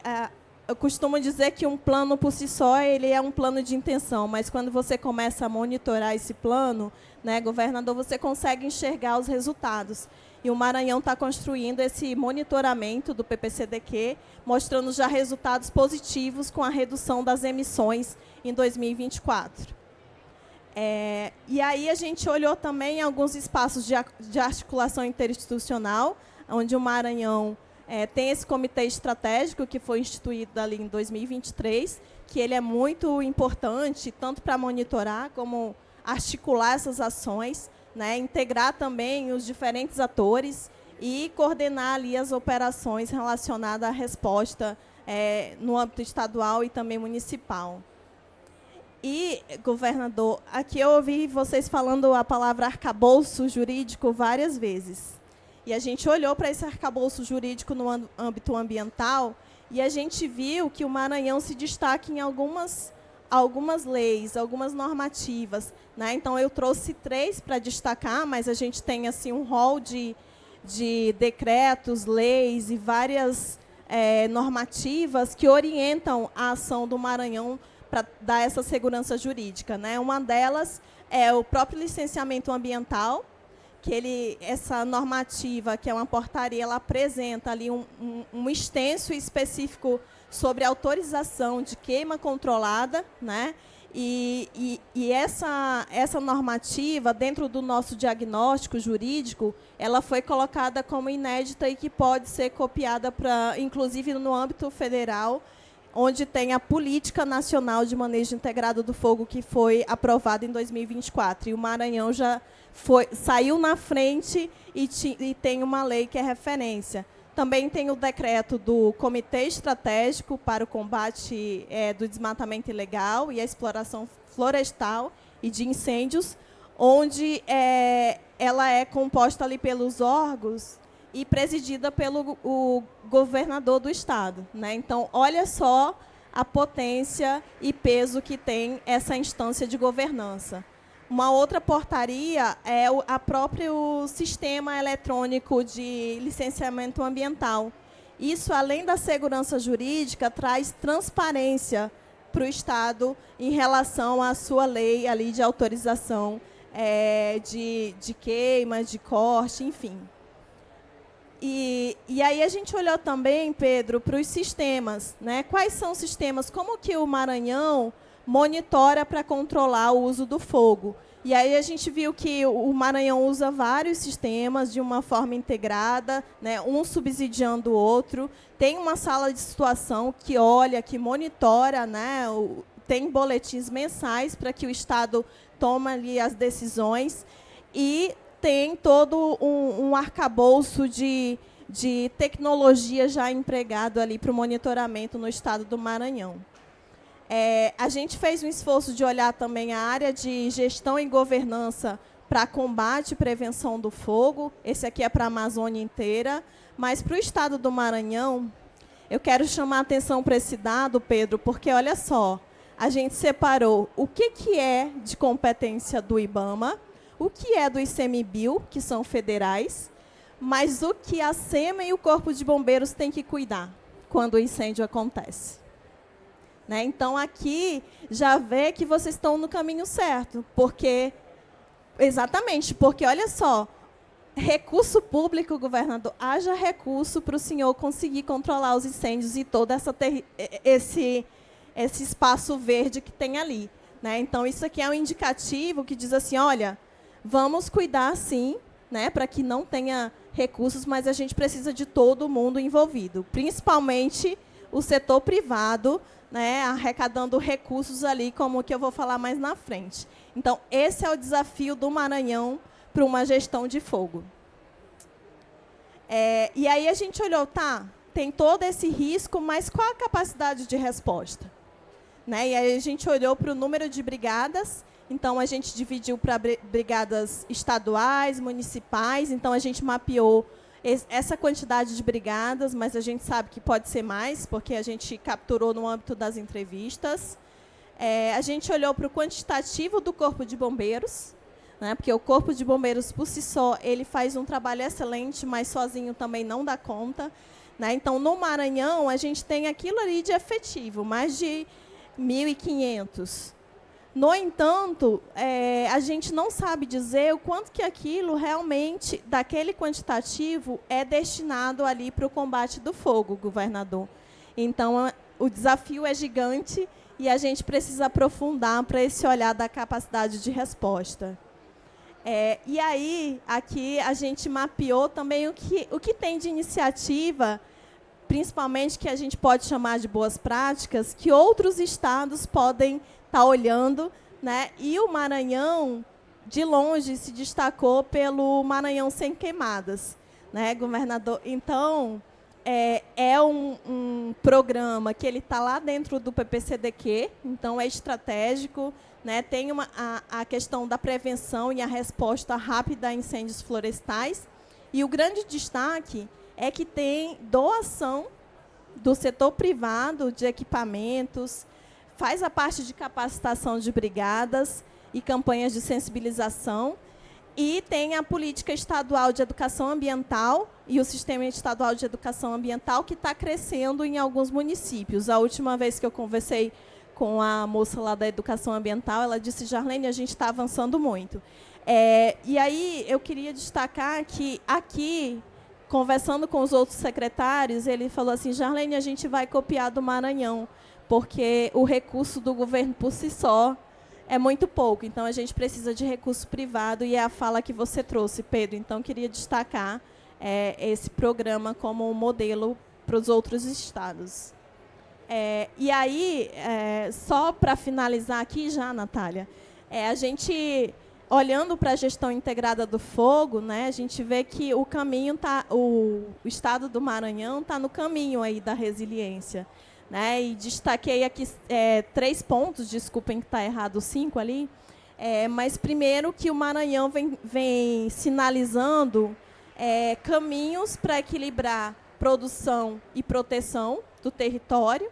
Speaker 10: eu costumo dizer que um plano por si só ele é um plano de intenção, mas quando você começa a monitorar esse plano, né, governador, você consegue enxergar os resultados. E o Maranhão está construindo esse monitoramento do PPCDQ, mostrando já resultados positivos com a redução das emissões em 2024. E aí a gente olhou também alguns espaços de articulação interinstitucional, onde o Maranhão tem esse comitê estratégico que foi instituído ali em 2023, que ele é muito importante, tanto para monitorar como articular essas ações, né, integrar também os diferentes atores e coordenar ali as operações relacionadas à resposta no âmbito estadual e também municipal. E, governador, aqui eu ouvi vocês falando a palavra arcabouço jurídico várias vezes. E a gente olhou para esse arcabouço jurídico no âmbito ambiental e a gente viu que o Maranhão se destaca em algumas leis, algumas normativas, né? Então, eu trouxe 3 para destacar, mas a gente tem assim, um rol de decretos, leis e várias normativas que orientam a ação do Maranhão para dar essa segurança jurídica, né? Uma delas é o próprio licenciamento ambiental, que essa normativa, que é uma portaria, ela apresenta ali um extenso e específico sobre autorização de queima controlada, né? E essa normativa, dentro do nosso diagnóstico jurídico, ela foi colocada como inédita e que pode ser copiada, inclusive, no âmbito federal, onde tem a Política Nacional de Manejo Integrado do Fogo, que foi aprovada em 2024. E o Maranhão já saiu na frente e tem uma lei que é referência. Também tem o decreto do Comitê Estratégico para o Combate do Desmatamento Ilegal e a Exploração Florestal e de Incêndios, onde ela é composta ali pelos órgãos e presidida pelo governador do Estado, né? Então, olha só a potência e peso que tem essa instância de governança. Uma outra portaria é o próprio Sistema Eletrônico de Licenciamento Ambiental. Isso, além da segurança jurídica, traz transparência para o Estado em relação à sua lei ali de autorização de queima, de corte, enfim. E aí a gente olhou também, Pedro, para os sistemas, né? Quais são os sistemas? Como que o Maranhão monitora para controlar o uso do fogo? E aí a gente viu que o Maranhão usa vários sistemas de uma forma integrada, né? Um subsidiando o outro. Tem uma sala de situação que olha, que monitora, né? Tem boletins mensais para que o Estado tome ali as decisões. E tem todo um arcabouço de tecnologia já empregado ali para o monitoramento no Estado do Maranhão. A gente fez um esforço de olhar também a área de gestão e governança para combate e prevenção do fogo. Esse aqui é para a Amazônia inteira. Mas para o Estado do Maranhão, eu quero chamar a atenção para esse dado, Pedro, porque, olha só, a gente separou o que é de competência do IBAMA o que é do ICMBio, que são federais, mas o que a SEMA e o Corpo de Bombeiros têm que cuidar quando o incêndio acontece. Né? Então, aqui já vê que vocês estão no caminho certo, porque, exatamente, porque, olha só, recurso público, governador, haja recurso para o senhor conseguir controlar os incêndios e todo esse espaço verde que tem ali. Né? Então, isso aqui é um indicativo que diz assim, olha, vamos cuidar, sim, né, para que não tenha recursos, mas a gente precisa de todo mundo envolvido, principalmente o setor privado, né, arrecadando recursos ali, como o que eu vou falar mais na frente. Então, esse é o desafio do Maranhão para uma gestão de fogo. E aí a gente olhou, tá, tem todo esse risco, mas qual a capacidade de resposta? Né? E aí a gente olhou para o número de brigadas, então a gente dividiu para brigadas estaduais, municipais, então a gente mapeou essa quantidade de brigadas, mas a gente sabe que pode ser mais, porque a gente capturou no âmbito das entrevistas. A gente olhou para o quantitativo do Corpo de Bombeiros, né, porque o Corpo de Bombeiros, por si só, ele faz um trabalho excelente, mas sozinho também não dá conta. Né? Então, no Maranhão, a gente tem aquilo ali de efetivo, mais de 1.500. No entanto, a gente não sabe dizer o quanto que aquilo realmente, daquele quantitativo, é destinado ali para o combate do fogo, governador. Então, o desafio é gigante e a gente precisa aprofundar para esse olhar da capacidade de resposta. E aí, aqui, a gente mapeou também o que tem de iniciativa, principalmente que a gente pode chamar de boas práticas, que outros estados podem estar olhando, né? E o Maranhão, de longe, se destacou pelo Maranhão Sem Queimadas, né, governador? Então, é um programa que ele está lá dentro do PPCDQ, então é estratégico, né? Tem a questão da prevenção e a resposta rápida a incêndios florestais. E o grande destaque é que tem doação do setor privado de equipamentos, faz a parte de capacitação de brigadas e campanhas de sensibilização, e tem a política estadual de educação ambiental e o sistema estadual de educação ambiental que está crescendo em alguns municípios. A última vez que eu conversei com a moça lá da educação ambiental, ela disse, Jarlene, a gente está avançando muito. E aí eu queria destacar que aqui, conversando com os outros secretários, ele falou assim, Jarlene, a gente vai copiar do Maranhão, porque o recurso do governo por si só é muito pouco. Então, a gente precisa de recurso privado, e é a fala que você trouxe, Pedro. Então, queria destacar esse programa como um modelo para os outros estados. E aí, só para finalizar aqui já, Natália, a gente, olhando para a gestão integrada do fogo, né, a gente vê que o caminho o estado do Maranhão está no caminho aí da resiliência. Né, e destaquei aqui 3 pontos, desculpem que está errado 5 ali, mas primeiro que o Maranhão vem sinalizando caminhos para equilibrar produção e proteção do território,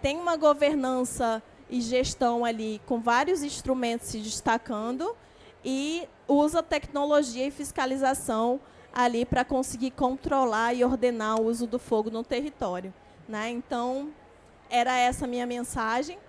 Speaker 10: tem uma governança e gestão ali com vários instrumentos se destacando, e usa tecnologia e fiscalização ali para conseguir controlar e ordenar o uso do fogo no território. Né? Então, era essa a minha mensagem,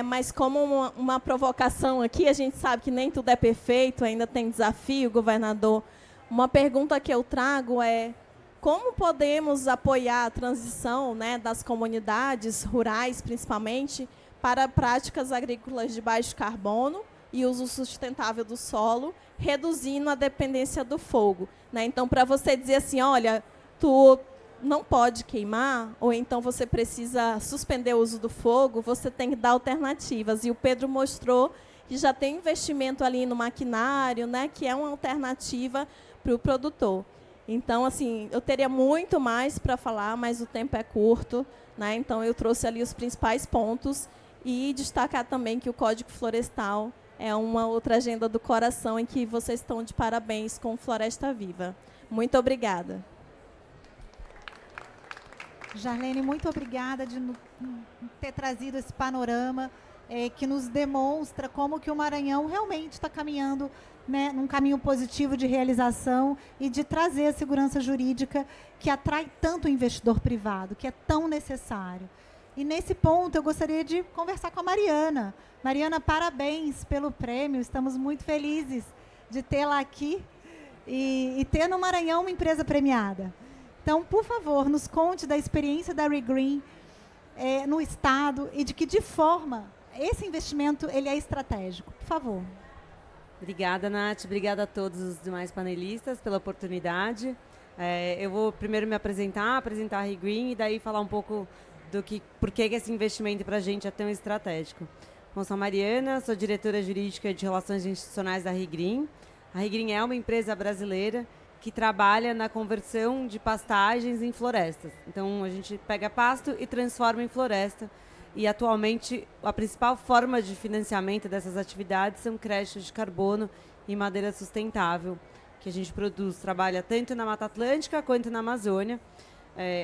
Speaker 10: mas como uma provocação aqui, a gente sabe que nem tudo é perfeito, ainda tem desafio, governador. Uma pergunta que eu trago é como podemos apoiar a transição, né, das comunidades rurais, principalmente, para práticas agrícolas de baixo carbono e uso sustentável do solo, reduzindo a dependência do fogo. Né? Então, para você dizer assim, olha, tu não pode queimar, ou então você precisa suspender o uso do fogo, você tem que dar alternativas. E o Pedro mostrou que já tem investimento ali no maquinário, né, que é uma alternativa para o produtor. Então, assim, eu teria muito mais para falar, mas o tempo é curto. Né, então, eu trouxe ali os principais pontos e destacar também que o Código Florestal é uma outra agenda do coração em que vocês estão de parabéns com Floresta Viva. Muito obrigada.
Speaker 1: Jarlene, muito obrigada de ter trazido esse panorama que nos demonstra como que o Maranhão realmente está caminhando, né, num caminho positivo de realização e de trazer a segurança jurídica que atrai tanto o investidor privado, que é tão necessário. E nesse ponto eu gostaria de conversar com a Mariana. Mariana, parabéns pelo prêmio, estamos muito felizes de tê-la aqui e ter no Maranhão uma empresa premiada. Então, por favor, nos conte da experiência da ReGreen no Estado e de que forma esse investimento ele é estratégico. Por favor.
Speaker 11: Obrigada, Nath. Obrigada a todos os demais panelistas pela oportunidade. Eu vou primeiro me apresentar a ReGreen e daí falar um pouco por que esse investimento para a gente é tão estratégico. Bom, sou a Mariana, sou diretora jurídica de Relações Institucionais da ReGreen. A ReGreen é uma empresa brasileira que trabalha na conversão de pastagens em florestas. Então, a gente pega pasto e transforma em floresta. E, atualmente, a principal forma de financiamento dessas atividades são créditos de carbono e madeira sustentável, que a gente trabalha tanto na Mata Atlântica quanto na Amazônia.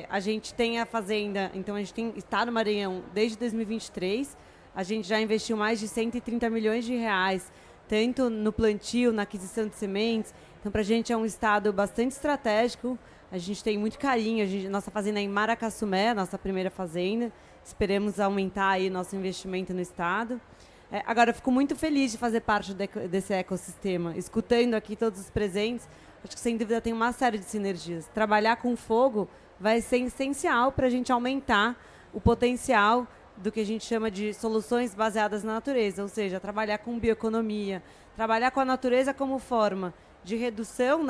Speaker 11: A gente tem a fazenda, então a gente está no Maranhão desde 2023. A gente já investiu mais de 130 milhões de reais, tanto no plantio, na aquisição de sementes. Então, para a gente é um estado bastante estratégico. A gente tem muito carinho. Nossa fazenda é em Maracassumé, nossa primeira fazenda. Esperemos aumentar aí nosso investimento no estado. Agora, eu fico muito feliz de fazer parte desse ecossistema. Escutando aqui todos os presentes, acho que sem dúvida tem uma série de sinergias. Trabalhar com fogo vai ser essencial para a gente aumentar o potencial do que a gente chama de soluções baseadas na natureza, ou seja, trabalhar com bioeconomia, trabalhar com a natureza como forma de redução,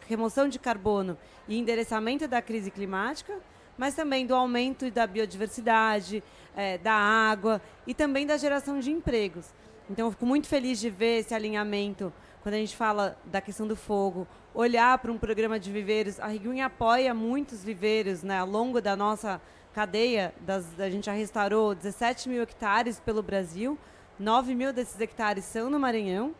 Speaker 11: remoção de carbono e endereçamento da crise climática, mas também do aumento da biodiversidade, da água e também da geração de empregos. Então, eu fico muito feliz de ver esse alinhamento quando a gente fala da questão do fogo, olhar para um programa de viveiros. A ReGreen apoia muitos viveiros, né, ao longo da nossa cadeia. A gente já restaurou 17 mil hectares pelo Brasil, 9 mil desses hectares são no Maranhão.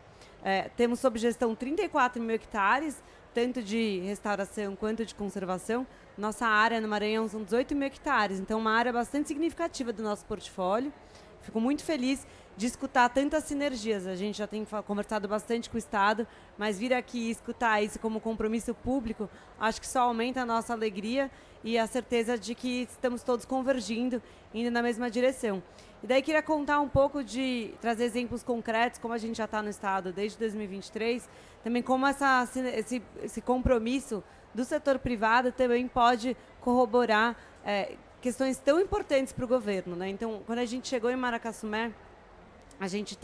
Speaker 11: Temos sob gestão 34 mil hectares, tanto de restauração quanto de conservação. Nossa área no Maranhão são 18 mil hectares, então uma área bastante significativa do nosso portfólio. Fico muito feliz de escutar tantas sinergias. A gente já tem conversado bastante com o Estado, mas vir aqui e escutar isso como compromisso público, acho que só aumenta a nossa alegria e a certeza de que estamos todos convergindo, indo na mesma direção. E daí queria contar um pouco trazer exemplos concretos, como a gente já está no Estado desde 2023, também como esse compromisso do setor privado também pode corroborar questões tão importantes para o governo, né? Então, quando a gente chegou em Maracassumé, a gente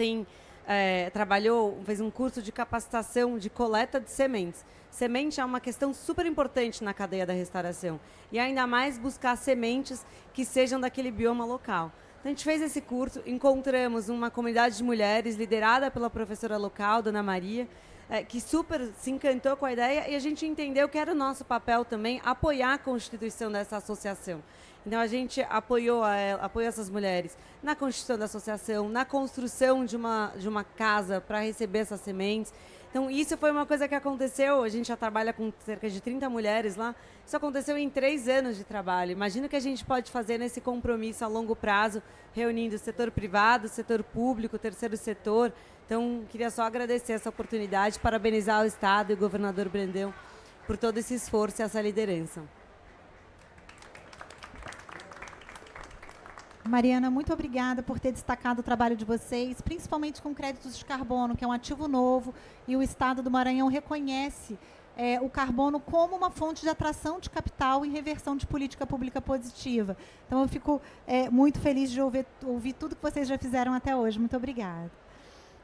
Speaker 11: fez um curso de capacitação de coleta de sementes. Semente é uma questão super importante na cadeia da restauração. E ainda mais buscar sementes que sejam daquele bioma local. Então, a gente fez esse curso, encontramos uma comunidade de mulheres liderada pela professora local, Dona Maria, que super se encantou com a ideia, e a gente entendeu que era o nosso papel também apoiar a constituição dessa associação. Então, a gente apoiou essas mulheres na constituição da associação, na construção de uma casa para receber essas sementes. Então, isso foi uma coisa que aconteceu. A gente já trabalha com cerca de 30 mulheres lá. Isso aconteceu em 3 anos de trabalho. Imagina o que a gente pode fazer nesse compromisso a longo prazo, reunindo o setor privado, o setor público, o terceiro setor. Então, queria só agradecer essa oportunidade, parabenizar o Estado e o governador Brandão por todo esse esforço e essa liderança.
Speaker 1: Mariana, muito obrigada por ter destacado o trabalho de vocês, principalmente com créditos de carbono, que é um ativo novo, e o Estado do Maranhão reconhece o carbono como uma fonte de atração de capital e reversão de política pública positiva. Então, eu fico muito feliz de ouvir tudo que vocês já fizeram até hoje. Muito obrigada.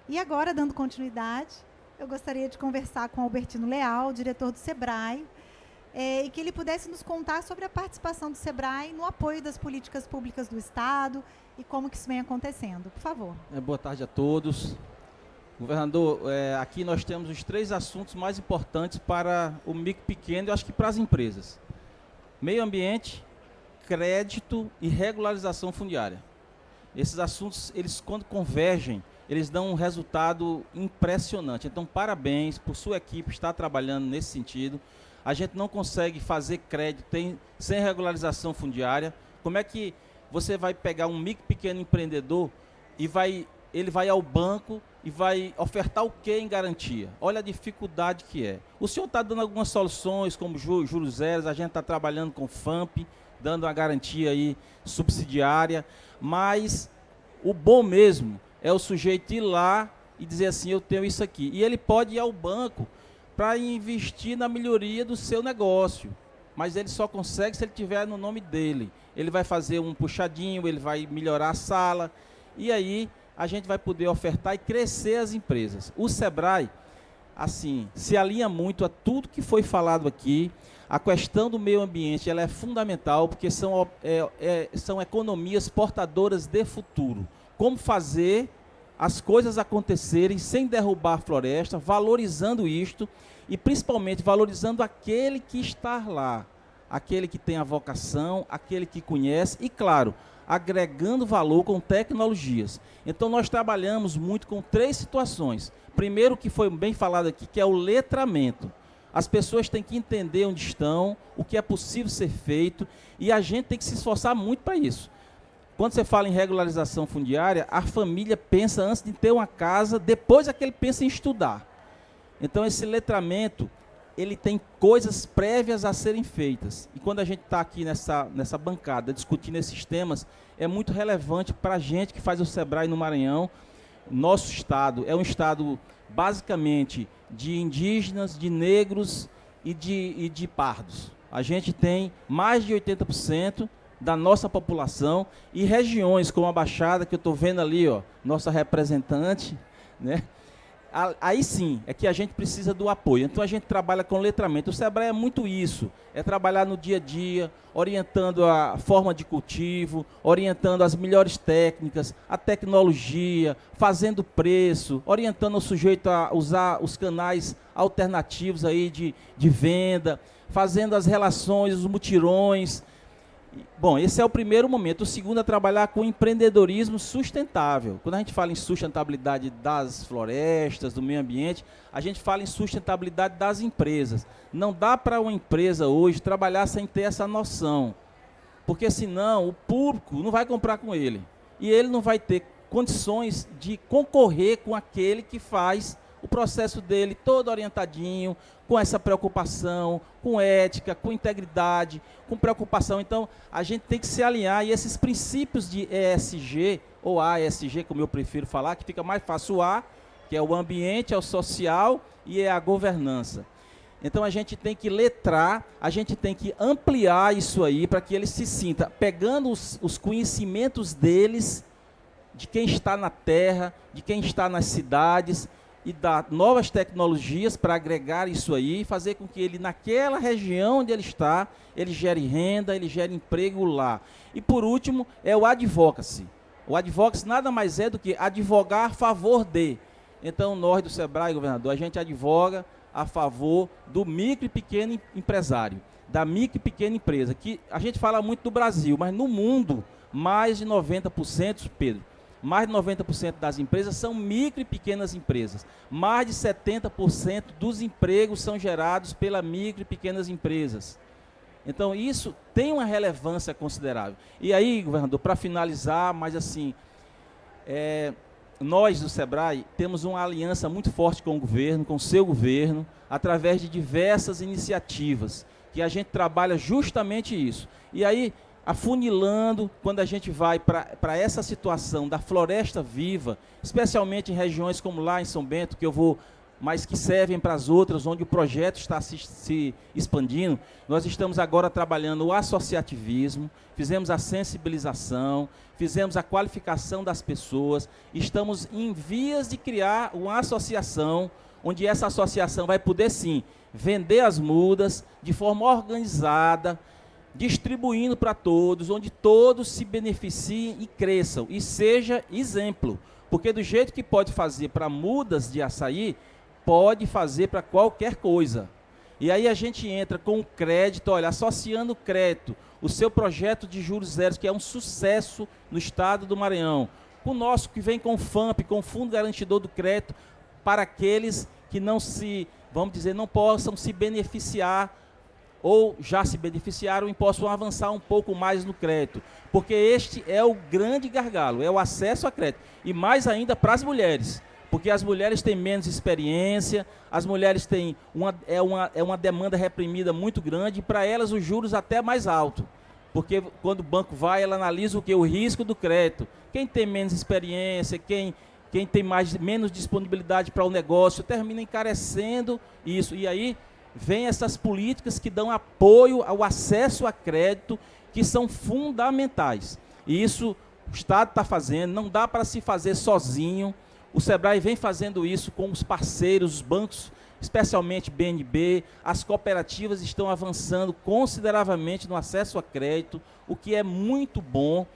Speaker 1: E agora, dando continuidade, eu gostaria de conversar com Albertino Leal, diretor do SEBRAE, e que ele pudesse nos contar sobre a participação do SEBRAE no apoio das políticas públicas do Estado e como que isso vem acontecendo. Por favor.
Speaker 12: Boa tarde a todos. Governador, aqui nós temos os 3 assuntos mais importantes para o micro pequeno e acho que para as empresas. Meio ambiente, crédito e regularização fundiária. Esses assuntos, eles quando convergem, eles dão um resultado impressionante. Então, parabéns por sua equipe estar trabalhando nesse sentido. A gente não consegue fazer crédito sem regularização fundiária. Como é que você vai pegar um micro pequeno empreendedor e ele vai ao banco e vai ofertar o que em garantia? Olha a dificuldade que é. O senhor está dando algumas soluções, como juros zeros, a gente está trabalhando com FAMP, dando uma garantia aí subsidiária, mas o bom mesmo é o sujeito ir lá e dizer assim, eu tenho isso aqui. E ele pode ir ao banco para investir na melhoria do seu negócio, mas ele só consegue se ele tiver no nome dele. Ele vai fazer um puxadinho, ele vai melhorar a sala, e aí a gente vai poder ofertar e crescer as empresas. O Sebrae, assim, se alinha muito a tudo que foi falado aqui. A questão do meio ambiente, ela é fundamental, porque são economias portadoras de futuro. Como fazer as coisas acontecerem sem derrubar a floresta, valorizando isto e principalmente valorizando aquele que está lá, aquele que tem a vocação, aquele que conhece e, claro, agregando valor com tecnologias. Então nós trabalhamos muito com 3 situações. Primeiro, que foi bem falado aqui, que é o letramento. As pessoas têm que entender onde estão, o que é possível ser feito, e a gente tem que se esforçar muito para isso. Quando você fala em regularização fundiária, a família pensa antes de ter uma casa, depois é que ele pensa em estudar. Então esse letramento, ele tem coisas prévias a serem feitas. E quando a gente está aqui nessa bancada discutindo esses temas, é muito relevante para a gente que faz o Sebrae no Maranhão. Nosso estado é um estado basicamente de indígenas, de negros e de pardos. A gente tem mais de 80% da nossa população e regiões como a Baixada, que eu estou vendo ali, ó, nossa representante, né? Aí sim, é que a gente precisa do apoio. Então a gente trabalha com letramento. O Sebrae é muito isso, é trabalhar no dia a dia, orientando a forma de cultivo, orientando as melhores técnicas, a tecnologia, fazendo preço, orientando o sujeito a usar os canais alternativos aí de venda, fazendo as relações, os mutirões. Bom, esse é o primeiro momento. O segundo é trabalhar com empreendedorismo sustentável. Quando a gente fala em sustentabilidade das florestas, do meio ambiente, a gente fala em sustentabilidade das empresas. Não dá para uma empresa hoje trabalhar sem ter essa noção, porque senão o público não vai comprar com ele. E ele não vai ter condições de concorrer com aquele que faz o processo dele todo orientadinho, com essa preocupação, com ética, com integridade, com preocupação. Então, a gente tem que se alinhar, e esses princípios de ESG, ou ASG, como eu prefiro falar, que fica mais fácil o A, que é o ambiente, é o social e é a governança. Então, a gente tem que letrar, a gente tem que ampliar isso aí, para que ele se sinta, pegando os conhecimentos deles, de quem está na terra, de quem está nas cidades, e dar novas tecnologias para agregar isso aí e fazer com que ele, naquela região onde ele está, ele gere renda, ele gere emprego lá. E por último, é o advocacy. O advocacy nada mais é do que advogar a favor de. Então, nós do Sebrae, governador, a gente advoga a favor do micro e pequeno empresário, da micro e pequena empresa, que a gente fala muito do Brasil, mas no mundo, mais de 90%, Pedro, mais de 90% das empresas são micro e pequenas empresas. Mais de 70% dos empregos são gerados pela micro e pequenas empresas. Então, isso tem uma relevância considerável. E aí, governador, para finalizar, mas assim, nós do Sebrae temos uma aliança muito forte com o governo, com o seu governo, através de diversas iniciativas, que a gente trabalha justamente isso. E aí, afunilando, quando a gente vai para essa situação da floresta viva, especialmente em regiões como lá em São Bento, que eu vou, mas que servem para as outras, onde o projeto está se expandindo, nós estamos agora trabalhando o associativismo, fizemos a sensibilização, fizemos a qualificação das pessoas, estamos em vias de criar uma associação, onde essa associação vai poder, sim, vender as mudas de forma organizada, distribuindo para todos, onde todos se beneficiem e cresçam, e seja exemplo, porque do jeito que pode fazer para mudas de açaí, pode fazer para qualquer coisa. E aí a gente entra com o crédito, olha, associando o crédito, o seu projeto de juros zeros, que é um sucesso no estado do Maranhão, o nosso que vem com o FAMP, com o Fundo Garantidor do Crédito, para aqueles que não se, vamos dizer, não possam se beneficiar ou já se beneficiaram e possam avançar um pouco mais no crédito. Porque este é o grande gargalo, é o acesso a crédito. E mais ainda para as mulheres, porque as mulheres têm menos experiência, as mulheres têm uma demanda reprimida muito grande, e para elas os juros até mais alto. Porque quando o banco vai, ela analisa o que? O risco do crédito. Quem tem menos experiência, quem tem menos disponibilidade para o negócio, termina encarecendo isso. E aí vem essas políticas que dão apoio ao acesso a crédito, que são fundamentais. E isso o Estado está fazendo, não dá para se fazer sozinho. O Sebrae vem fazendo isso com os parceiros, os bancos, especialmente BNB, as cooperativas estão avançando consideravelmente no acesso a crédito, o que é muito bom,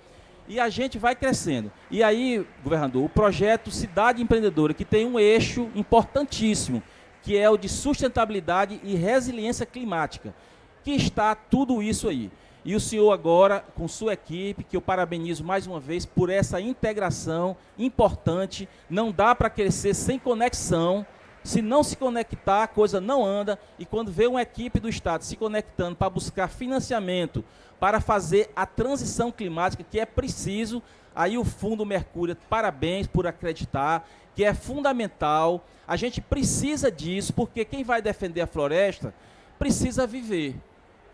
Speaker 12: e a gente vai crescendo. E aí, governador, o projeto Cidade Empreendedora, que tem um eixo importantíssimo, que é o de sustentabilidade e resiliência climática, que está tudo isso aí. E o senhor agora, com sua equipe, que eu parabenizo mais uma vez por essa integração importante, não dá para crescer sem conexão. Se não se conectar, a coisa não anda, e quando vê uma equipe do Estado se conectando para buscar financiamento, para fazer a transição climática, que é preciso, aí o Fundo Mercúrio, parabéns por acreditar, que é fundamental, a gente precisa disso, porque quem vai defender a floresta precisa viver.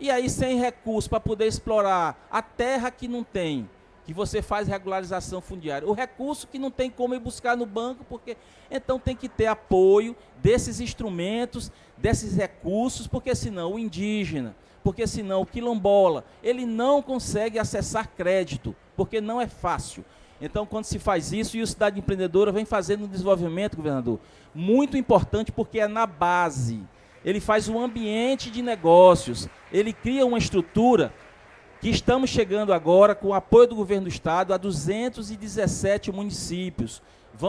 Speaker 12: E aí, sem recurso para poder explorar a terra que não tem, que você faz regularização fundiária, o recurso que não tem como ir buscar no banco, porque então tem que ter apoio desses instrumentos, desses recursos, porque senão o indígena, porque senão o quilombola, ele não consegue acessar crédito, porque não é fácil. Então, quando se faz isso, e o Cidade Empreendedora vem fazendo um desenvolvimento, governador, muito importante, porque é na base. Ele faz um ambiente de negócios, ele cria uma estrutura que estamos chegando agora, com o apoio do governo do Estado, a 217 municípios.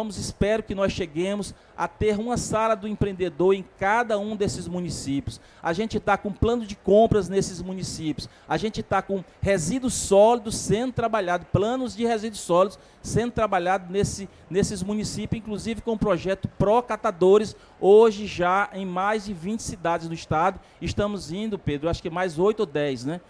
Speaker 12: Espero que nós cheguemos a ter uma sala do empreendedor em cada um desses municípios. A gente está com plano de compras nesses municípios. A gente está com resíduos sólidos sendo trabalhado, planos de resíduos sólidos sendo trabalhado nesses municípios, inclusive com o projeto Pró-Catadores, hoje já em mais de 20 cidades do Estado. Estamos indo, Pedro, acho que mais 8 ou 10, né?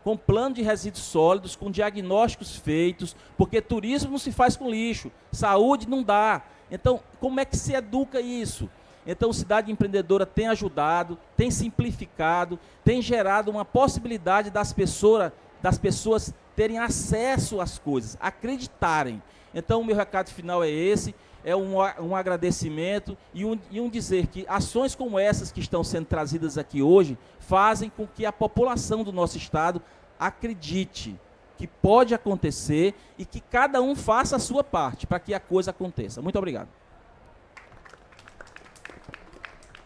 Speaker 12: Com plano de resíduos sólidos, com diagnósticos feitos, porque turismo não se faz com lixo, saúde não dá. Então, como é que se educa isso? Então, Cidade Empreendedora tem ajudado, tem simplificado, tem gerado uma possibilidade das pessoas terem acesso às coisas, acreditarem. Então, o meu recado final é esse, é um agradecimento e um dizer que ações como essas que estão sendo trazidas aqui hoje fazem com que a população do nosso Estado acredite que pode acontecer e que cada um faça a sua parte para que a coisa aconteça. Muito obrigado.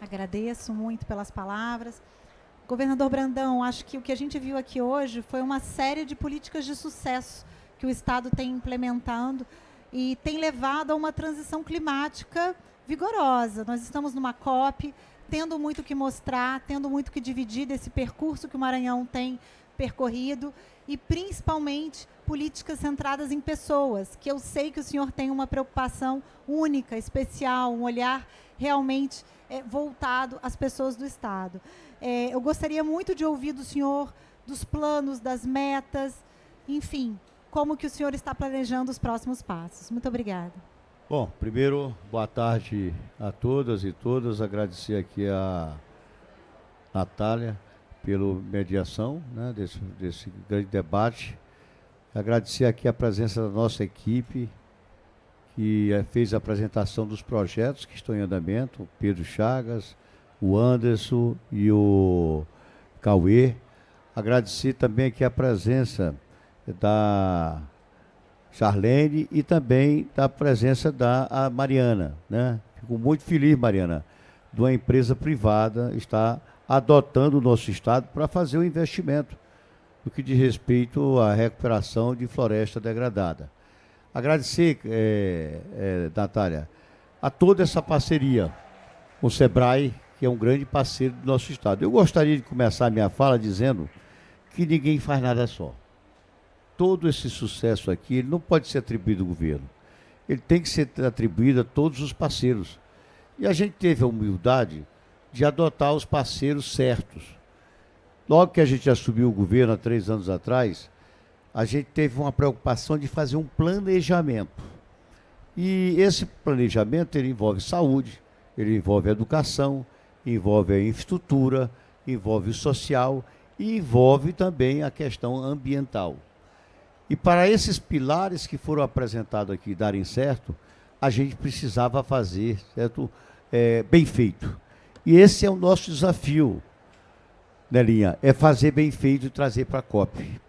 Speaker 1: Agradeço muito pelas palavras. Governador Brandão, acho que o que a gente viu aqui hoje foi uma série de políticas de sucesso que o Estado tem implementando e tem levado a uma transição climática vigorosa. Nós estamos numa COP, tendo muito que mostrar, tendo muito que dividir desse percurso que o Maranhão tem percorrido e, principalmente, políticas centradas em pessoas, que eu sei que o senhor tem uma preocupação única, especial, um olhar realmente voltado às pessoas do Estado. Eu gostaria muito de ouvir do senhor, dos planos, das metas, enfim, como que o senhor está planejando os próximos passos. Muito obrigada.
Speaker 4: Bom, primeiro, boa tarde a todas e todas. Agradecer aqui a Natália pela mediação, né, desse grande debate. Agradecer aqui a presença da nossa equipe, que fez a apresentação dos projetos que estão em andamento, o Pedro Chagas, o Anderson e o Cauê. Agradecer também aqui a presença da Charlene e também da presença da Mariana, né? Fico muito feliz, Mariana, de uma empresa privada estar adotando o nosso Estado para fazer o investimento no que diz respeito à recuperação de floresta degradada. Agradecer, Natália, a toda essa parceria com o Sebrae, que é um grande parceiro do nosso Estado. Eu gostaria de começar a minha fala dizendo que ninguém faz nada só. Todo esse sucesso aqui, ele não pode ser atribuído ao governo. Ele tem que ser atribuído a todos os parceiros. E a gente teve a humildade de adotar os parceiros certos. Logo que a gente assumiu o governo há 3 anos atrás, a gente teve uma preocupação de fazer um planejamento. E esse planejamento ele envolve saúde, ele envolve educação, envolve a infraestrutura, envolve o social e envolve também a questão ambiental. E para esses pilares que foram apresentados aqui darem certo, a gente precisava fazer, certo? Bem feito. E esse é o nosso desafio, Nelinha, é fazer bem feito e trazer para a COP.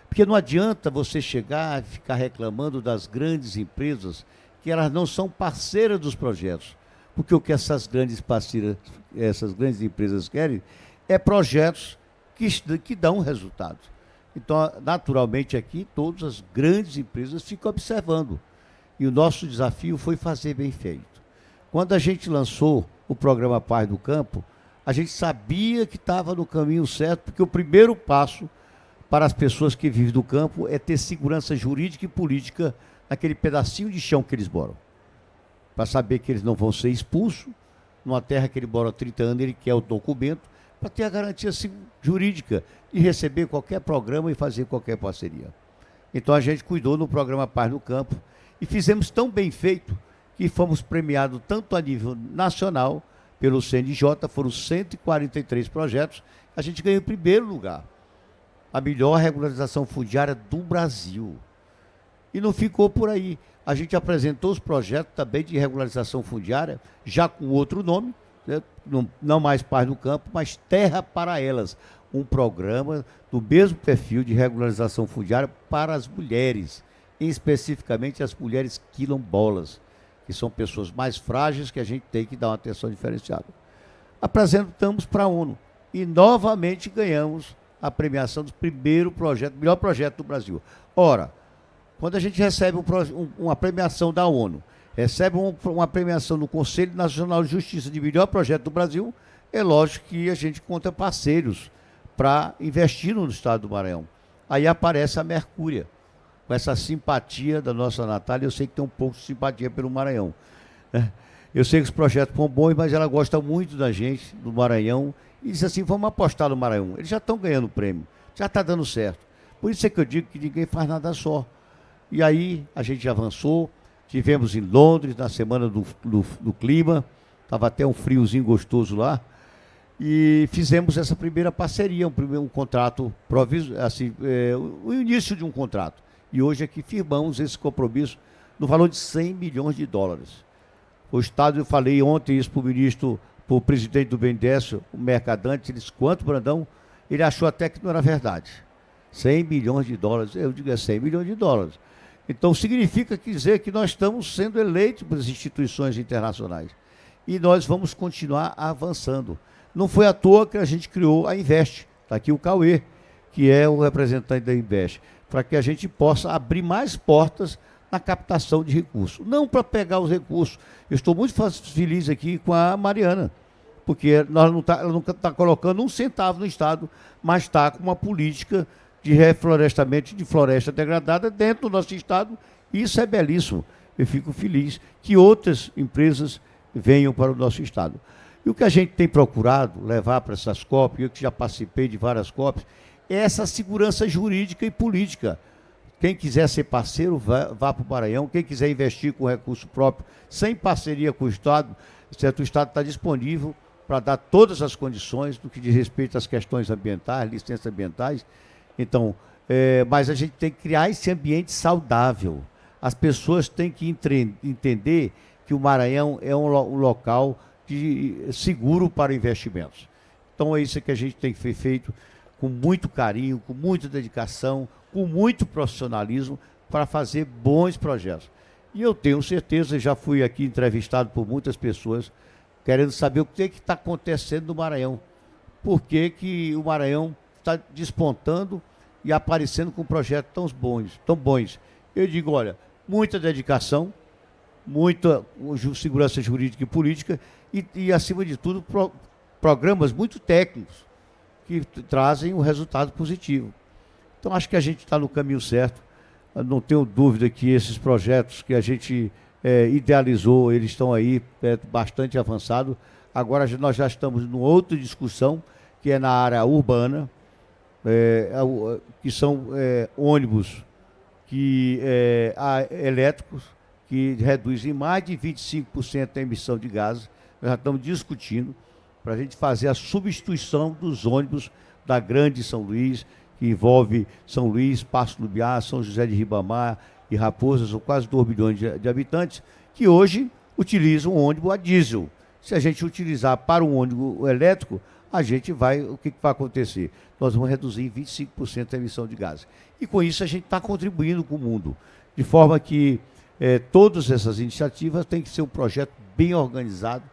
Speaker 4: Porque não adianta você chegar e ficar reclamando das grandes empresas que elas não são parceiras dos projetos. Porque o que essas grandes parceiras, essas grandes empresas querem é projetos que dão resultado. Então, naturalmente, aqui, todas as grandes empresas ficam observando. E o nosso desafio foi fazer bem feito. Quando a gente lançou o programa Paz do Campo, a gente sabia que estava no caminho certo, porque o primeiro passo para as pessoas que vivem do campo é ter segurança jurídica e política naquele pedacinho de chão que eles moram. Para saber que eles não vão ser expulsos, numa terra que ele mora há 30 anos, ele quer o documento, para ter a garantia jurídica de receber qualquer programa e fazer qualquer parceria. Então a gente cuidou no programa Paz no Campo e fizemos tão bem feito que fomos premiados tanto a nível nacional, pelo CNJ, foram 143 projetos, a gente ganhou em primeiro lugar. A melhor regularização fundiária do Brasil. E não ficou por aí. A gente apresentou os projetos também de regularização fundiária, já com outro nome, né? Não mais Paz no Campo, mas Terra para Elas, um programa do mesmo perfil de regularização fundiária para as mulheres, especificamente as mulheres quilombolas, que são pessoas mais frágeis que a gente tem que dar uma atenção diferenciada. Apresentamos para a ONU e novamente ganhamos a premiação do primeiro projeto, melhor projeto do Brasil. Ora, quando a gente recebe uma premiação da ONU, recebe uma premiação do Conselho Nacional de Justiça de melhor projeto do Brasil, é lógico que a gente conta parceiros para investir no estado do Maranhão. Aí aparece a Mercúria, com essa simpatia da nossa Natália. Eu sei que tem um pouco de simpatia pelo Maranhão, né? Eu sei que os projetos são bons, mas ela gosta muito da gente, do Maranhão, e diz assim, vamos apostar no Maranhão. Eles já estão ganhando prêmio, já está dando certo. Por isso é que eu digo que ninguém faz nada só. E aí a gente avançou, tivemos em Londres, na Semana do Clima, estava até um friozinho gostoso lá, e fizemos essa primeira parceria, um contrato provisório, assim, o início de um contrato. E hoje aqui firmamos esse compromisso no valor de 100 milhões de dólares. O Estado, eu falei ontem isso para o ministro, para o presidente do BNDES, o Mercadante, ele disse, quanto, Brandão? Ele achou até que não era verdade. 100 milhões de dólares, eu digo, é 100 milhões de dólares. Então, significa dizer que nós estamos sendo eleitos pelas instituições internacionais. E nós vamos continuar avançando. Não foi à toa que a gente criou a Invest. Está aqui o Cauê, que é o representante da Invest, para que a gente possa abrir mais portas na captação de recursos. Não para pegar os recursos. Eu estou muito feliz aqui com a Mariana, porque ela não está colocando um centavo no Estado, mas está com uma política de reflorestamento de floresta degradada dentro do nosso Estado. E isso é belíssimo. Eu fico feliz que outras empresas venham para o nosso Estado. E o que a gente tem procurado levar para essas COP, eu que já participei de várias COPs, é essa segurança jurídica e política. Quem quiser ser parceiro, vá para o Maranhão. Quem quiser investir com recurso próprio, sem parceria com o Estado, certo? O Estado está disponível para dar todas as condições do que diz respeito às questões ambientais, licenças ambientais. Então, mas a gente tem que criar esse ambiente saudável. As pessoas têm que entender que o Maranhão é um local seguro para investimentos. Então, é isso que a gente tem feito com muito carinho, com muita dedicação, com muito profissionalismo para fazer bons projetos. E eu tenho certeza, já fui aqui entrevistado por muitas pessoas, querendo saber o que está acontecendo no Maranhão. Por que o Maranhão está despontando e aparecendo com projetos tão bons. Eu digo, olha, muita dedicação, muita segurança jurídica e política e acima de tudo, programas muito técnicos que trazem um resultado positivo. Então, acho que a gente está no caminho certo. Eu não tenho dúvida que esses projetos que a gente idealizou, eles estão aí bastante avançados. Agora, nós já estamos numa outra discussão, que é na área urbana, que são ônibus elétricos, que reduzem mais de 25% a emissão de gases. Nós já estamos discutindo para a gente fazer a substituição dos ônibus da Grande São Luís, que envolve São Luís, Passo do Lumiar, São José de Ribamar e Raposa, são quase 2 milhões de habitantes, que hoje utilizam um ônibus a diesel. Se a gente utilizar para um ônibus elétrico, o que vai acontecer? Nós vamos reduzir em 25% a emissão de gases. E com isso a gente está contribuindo com o mundo, de forma que todas essas iniciativas têm que ser um projeto bem organizado,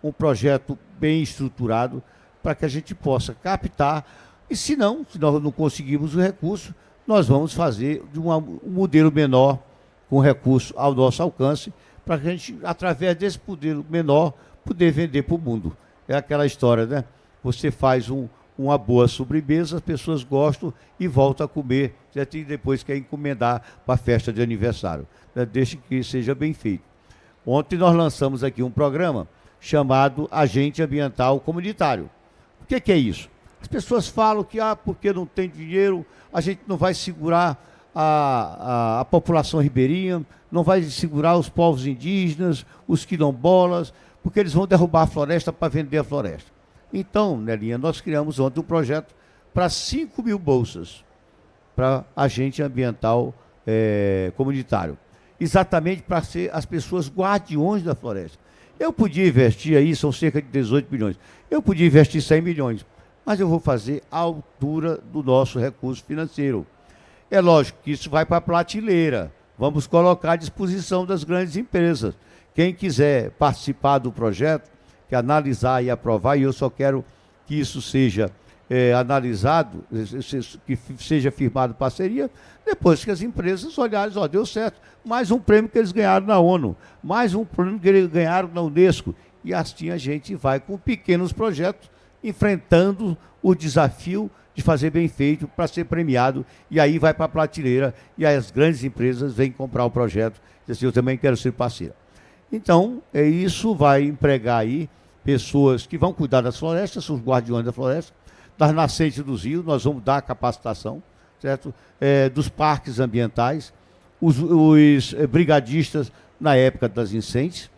Speaker 4: um projeto bem estruturado, para que a gente possa captar. E se nós não conseguirmos o recurso, nós vamos fazer de um modelo menor, com recurso ao nosso alcance, para que a gente, através desse modelo menor, poder vender para o mundo. É aquela história, né? Você faz uma boa sobremesa, as pessoas gostam e voltam a comer, e depois quer encomendar para a festa de aniversário. Deixe que seja bem feito. Ontem nós lançamos aqui um programa chamado Agente Ambiental Comunitário. O que é isso? As pessoas falam que porque não tem dinheiro, a gente não vai segurar a população ribeirinha, não vai segurar os povos indígenas, os quilombolas, porque eles vão derrubar a floresta para vender a floresta. Então, Nelinha, nós criamos ontem um projeto para 5 mil bolsas para agente ambiental comunitário, exatamente para ser as pessoas guardiões da floresta. Eu podia investir aí, são cerca de 18 milhões, eu podia investir 100 milhões, mas eu vou fazer à altura do nosso recurso financeiro. É lógico que isso vai para a prateleira, vamos colocar à disposição das grandes empresas. Quem quiser participar do projeto, que analisar e aprovar, e eu só quero que isso seja analisado, que seja firmado parceria, depois que as empresas olharem, deu certo, mais um prêmio que eles ganharam na ONU, mais um prêmio que eles ganharam na Unesco, e assim a gente vai com pequenos projetos, enfrentando o desafio de fazer bem feito para ser premiado, e aí vai para a prateleira, e aí as grandes empresas vêm comprar o projeto, e assim, eu também quero ser parceiro. Então, isso vai empregar aí pessoas que vão cuidar das florestas, são os guardiões da floresta, das nascentes dos rios, nós vamos dar capacitação, certo? Dos parques ambientais, os brigadistas na época das incêndios,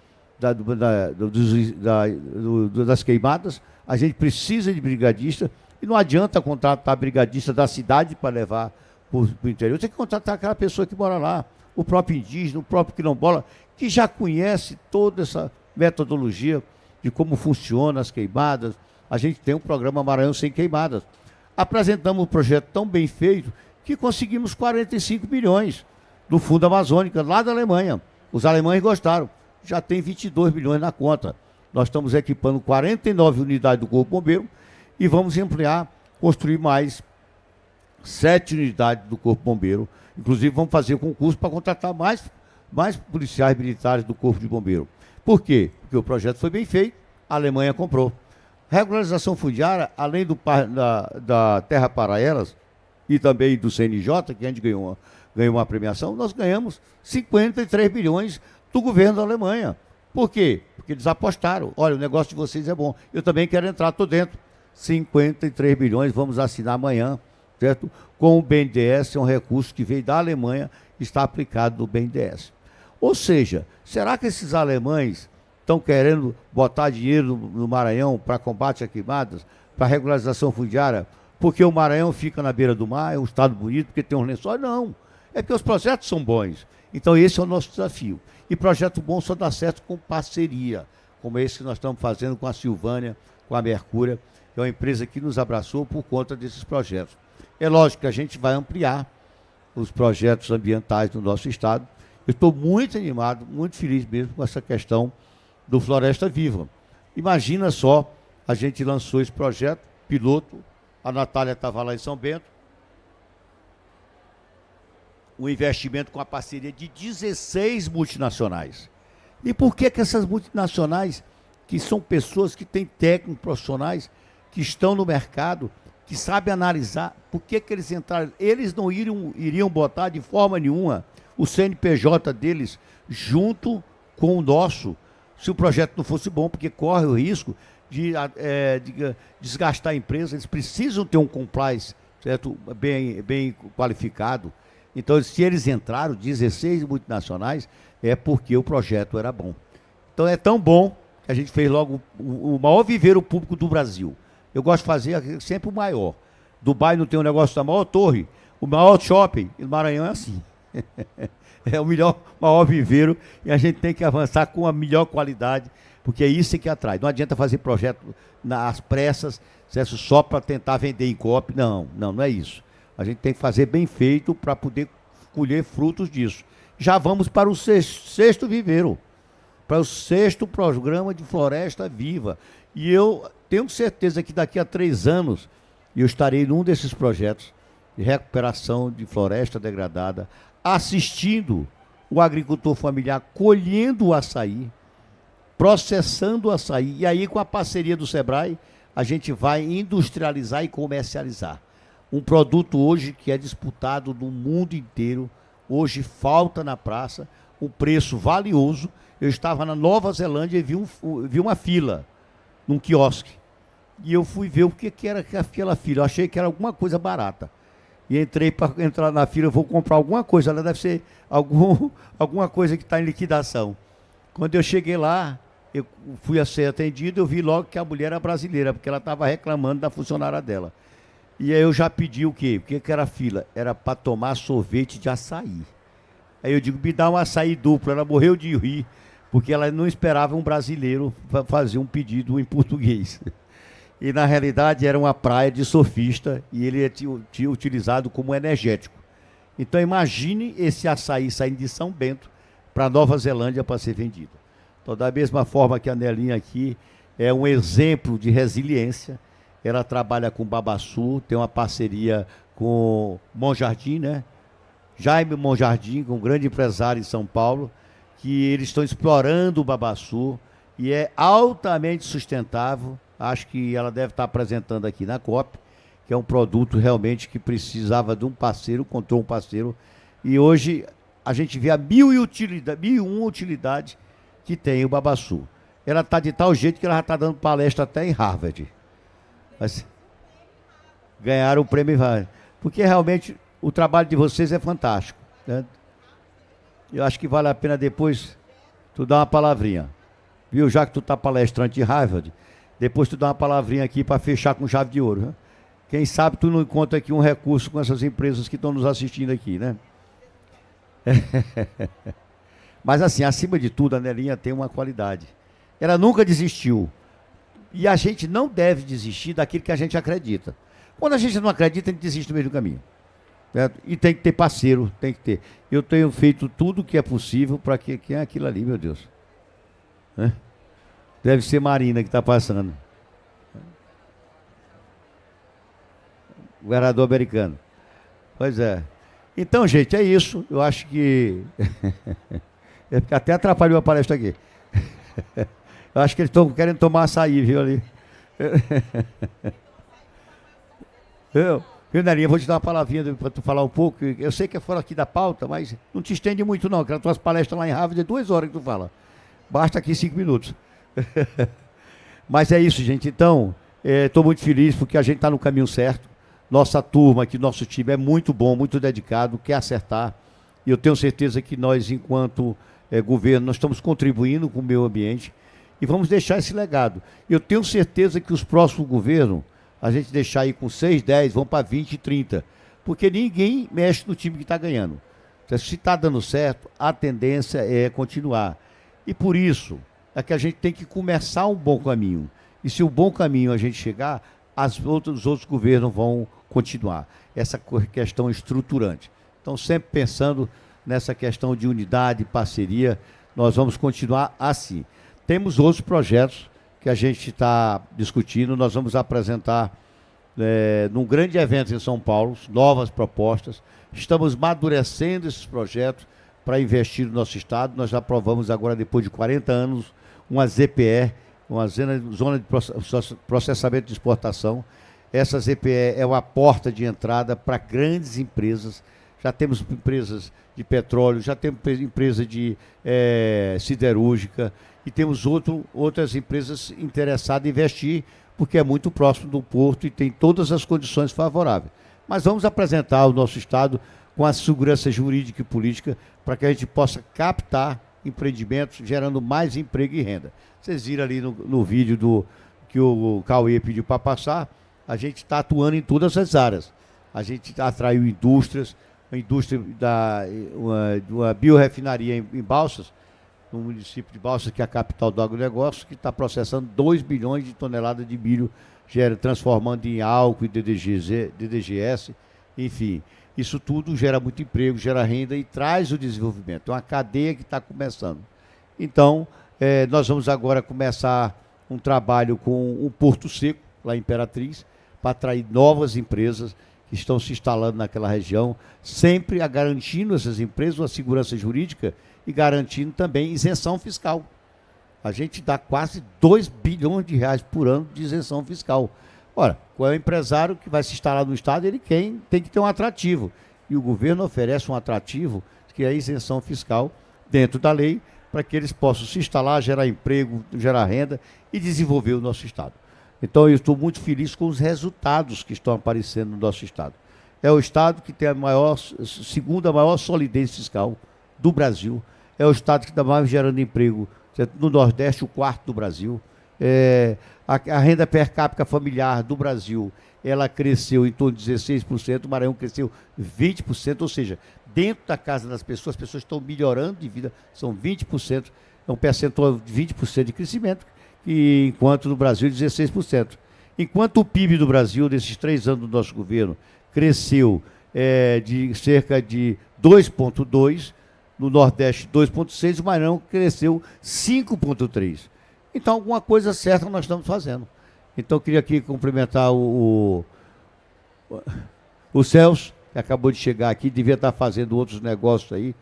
Speaker 4: das queimadas, a gente precisa de brigadista, e não adianta contratar brigadista da cidade para levar para o interior, tem que contratar aquela pessoa que mora lá, o próprio indígena, o próprio quilombola, que já conhece toda essa metodologia de como funcionam as queimadas. A gente tem um programa Maranhão Sem Queimadas. Apresentamos um projeto tão bem feito que conseguimos 45 milhões do Fundo Amazônica, lá da Alemanha. Os alemães gostaram. Já tem 22 milhões na conta. Nós estamos equipando 49 unidades do Corpo Bombeiro e vamos ampliar, construir mais 7 unidades do Corpo Bombeiro. Inclusive, vamos fazer concurso para contratar mais policiais militares do Corpo de Bombeiro. Por quê? Porque o projeto foi bem feito, a Alemanha comprou. Regularização fundiária, além da Terra para Elas e também do CNJ, que a gente ganhou uma premiação, nós ganhamos 53 bilhões do governo da Alemanha. Por quê? Porque eles apostaram. Olha, o negócio de vocês é bom. Eu também quero entrar, estou dentro. 53 bilhões, vamos assinar amanhã, certo? Com o BNDES, é um recurso que veio da Alemanha, está aplicado no BNDES. Ou seja, será que esses alemães estão querendo botar dinheiro no Maranhão para combate a queimadas, para regularização fundiária, porque o Maranhão fica na beira do mar, é um estado bonito, porque tem um lençóis? Não, é porque os projetos são bons. Então esse é o nosso desafio. E projeto bom só dá certo com parceria, como esse que nós estamos fazendo com a Silvânia, com a Mercúria, que é uma empresa que nos abraçou por conta desses projetos. É lógico que a gente vai ampliar os projetos ambientais no nosso estado. Eu estou muito animado, muito feliz mesmo com essa questão do Floresta Viva. Imagina só, a gente lançou esse projeto, piloto, a Natália estava lá em São Bento, um investimento com a parceria de 16 multinacionais. E por que essas multinacionais, que são pessoas que têm técnicos profissionais, que estão no mercado, que sabem analisar, por que eles entraram? Eles não iriam botar de forma nenhuma o CNPJ deles junto com o nosso, se o projeto não fosse bom, porque corre o risco de desgastar a empresa. Eles precisam ter um compliance certo? Bem qualificado. Então, se eles entraram, 16 multinacionais, é porque o projeto era bom. Então, é tão bom que a gente fez logo o maior viveiro público do Brasil. Eu gosto de fazer sempre o maior. Dubai não tem um negócio da maior torre, o maior shopping, e no Maranhão é assim. É o maior viveiro, e a gente tem que avançar com a melhor qualidade, porque é isso que atrai. Não adianta fazer projeto nas pressas, só para tentar vender em COP. Não é isso. A gente tem que fazer bem feito para poder colher frutos disso. Já vamos para o sexto viveiro, para o 6º programa de Floresta Viva. E eu tenho certeza que daqui a 3 anos eu estarei num desses projetos de recuperação de floresta degradada, assistindo o agricultor familiar colhendo o açaí, processando o açaí, e aí com a parceria do Sebrae, a gente vai industrializar e comercializar. Um produto hoje que é disputado no mundo inteiro, hoje falta na praça, um preço valioso. Eu estava na Nova Zelândia e vi uma fila num quiosque. E eu fui ver o que era aquela fila. Eu achei que era alguma coisa barata. E entrei para entrar na fila, eu vou comprar alguma coisa. Ela deve ser alguma coisa que está em liquidação. Quando eu cheguei lá, eu fui a ser atendido, eu vi logo que a mulher era brasileira, porque ela estava reclamando da funcionária dela. E aí eu já pedi o quê? O que era a fila? Era para tomar sorvete de açaí. Aí eu digo, me dá um açaí duplo. Ela morreu de rir, porque ela não esperava um brasileiro fazer um pedido em português. E na realidade era uma praia de surfista e ele é utilizado como energético. Então imagine esse açaí saindo de São Bento para Nova Zelândia para ser vendido. Então, da mesma forma que a Nelinha aqui é um exemplo de resiliência, ela trabalha com Babaçu, tem uma parceria com Monjardim, né? Jaime Monjardim, um grande empresário em São Paulo, que eles estão explorando o Babaçu e é altamente sustentável. Acho que ela deve estar apresentando aqui na COP, que é um produto realmente que precisava de um parceiro, encontrou um parceiro, e hoje a gente vê a 1001 utilidade que tem o Babaçu. Ela está de tal jeito que ela já está dando palestra até em Harvard. Mas ganharam o prêmio Harvard. Porque realmente o trabalho de vocês é fantástico, né? Eu acho que vale a pena depois tu dar uma palavrinha. Viu? Já que tu está palestrante em Harvard, depois tu dá uma palavrinha aqui para fechar com chave de ouro, né? Quem sabe tu não encontra aqui um recurso com essas empresas que estão nos assistindo aqui, né? Mas assim, acima de tudo, a Nelinha tem uma qualidade. Ela nunca desistiu. E a gente não deve desistir daquilo que a gente acredita. Quando a gente não acredita, a gente desiste no meio do caminho. Certo? E tem que ter parceiro, tem que ter. Eu tenho feito tudo o que é possível para que... Quem é aquilo ali, meu Deus? Né? Deve ser Marina que está passando. Governador americano. Pois é. Então, gente, é isso. Eu acho que... até atrapalhou a palestra aqui. Eu acho que eles estão querendo tomar açaí, viu, ali. Viu, Nelinha, vou te dar uma palavrinha para tu falar um pouco. Eu sei que é fora aqui da pauta, mas não te estende muito não, que as tuas palestras lá em Harvard é 2 horas que tu fala. Basta aqui 5 minutos. Mas é isso, gente. Então, estou muito feliz porque a gente está no caminho certo. Nossa turma aqui, nosso time é muito bom, muito dedicado, quer acertar. E eu tenho certeza que nós, enquanto governo, nós estamos contribuindo com o meio ambiente e vamos deixar esse legado. Eu tenho certeza que os próximos governos, a gente deixar aí com 6, 10, vão para 20, 30. Porque ninguém mexe no time que está ganhando. Se está dando certo, a tendência é continuar. E por isso é que a gente tem que começar um bom caminho. E se o bom caminho a gente chegar, os outros governos vão continuar. Essa questão estruturante. Então, sempre pensando nessa questão de unidade, parceria, nós vamos continuar assim. Temos outros projetos que a gente está discutindo, nós vamos apresentar num grande evento em São Paulo, novas propostas. Estamos amadurecendo esses projetos para investir no nosso estado. Nós já aprovamos agora, depois de 40 anos, uma ZPE, uma Zona de Processamento de Exportação. Essa ZPE é uma porta de entrada para grandes empresas. Já temos empresas de petróleo, já temos empresa de siderúrgica e temos outras empresas interessadas em investir, porque é muito próximo do porto e tem todas as condições favoráveis. Mas vamos apresentar o nosso Estado com a segurança jurídica e política para que a gente possa captar empreendimentos, gerando mais emprego e renda. Vocês viram ali no vídeo que o Cauê pediu para passar, a gente está atuando em todas as áreas. A gente atraiu indústrias, a indústria uma biorefinaria em Balsas, no município de Balsas, que é a capital do agronegócio, que está processando 2 bilhões de toneladas de milho, transformando em álcool e DDGS, enfim. Isso tudo gera muito emprego, gera renda e traz o desenvolvimento. É uma cadeia que está começando. Então, nós vamos agora começar um trabalho com o Porto Seco, lá em Imperatriz, para atrair novas empresas que estão se instalando naquela região, sempre garantindo essas empresas uma segurança jurídica e garantindo também isenção fiscal. A gente dá quase 2 bilhões de reais por ano de isenção fiscal. Ora, qual é o empresário que vai se instalar no Estado, ele tem que ter um atrativo. E o governo oferece um atrativo, que é a isenção fiscal, dentro da lei, para que eles possam se instalar, gerar emprego, gerar renda e desenvolver o nosso Estado. Então, eu estou muito feliz com os resultados que estão aparecendo no nosso Estado. É o Estado que tem a segunda maior solidez fiscal do Brasil. É o Estado que está mais gerando emprego no Nordeste, o quarto do Brasil. A renda per capita familiar do Brasil, ela cresceu em torno de 16%, o Maranhão cresceu 20%, ou seja, dentro da casa das pessoas, as pessoas estão melhorando de vida, são 20%, é um percentual de 20% de crescimento, enquanto no Brasil 16%. Enquanto o PIB do Brasil, nesses 3 anos do nosso governo, cresceu de cerca de 2,2%, no Nordeste 2,6%, o Maranhão cresceu 5,3%. Então, alguma coisa certa nós estamos fazendo. Então, eu queria aqui cumprimentar o Celso, que acabou de chegar aqui, devia estar fazendo outros negócios aí,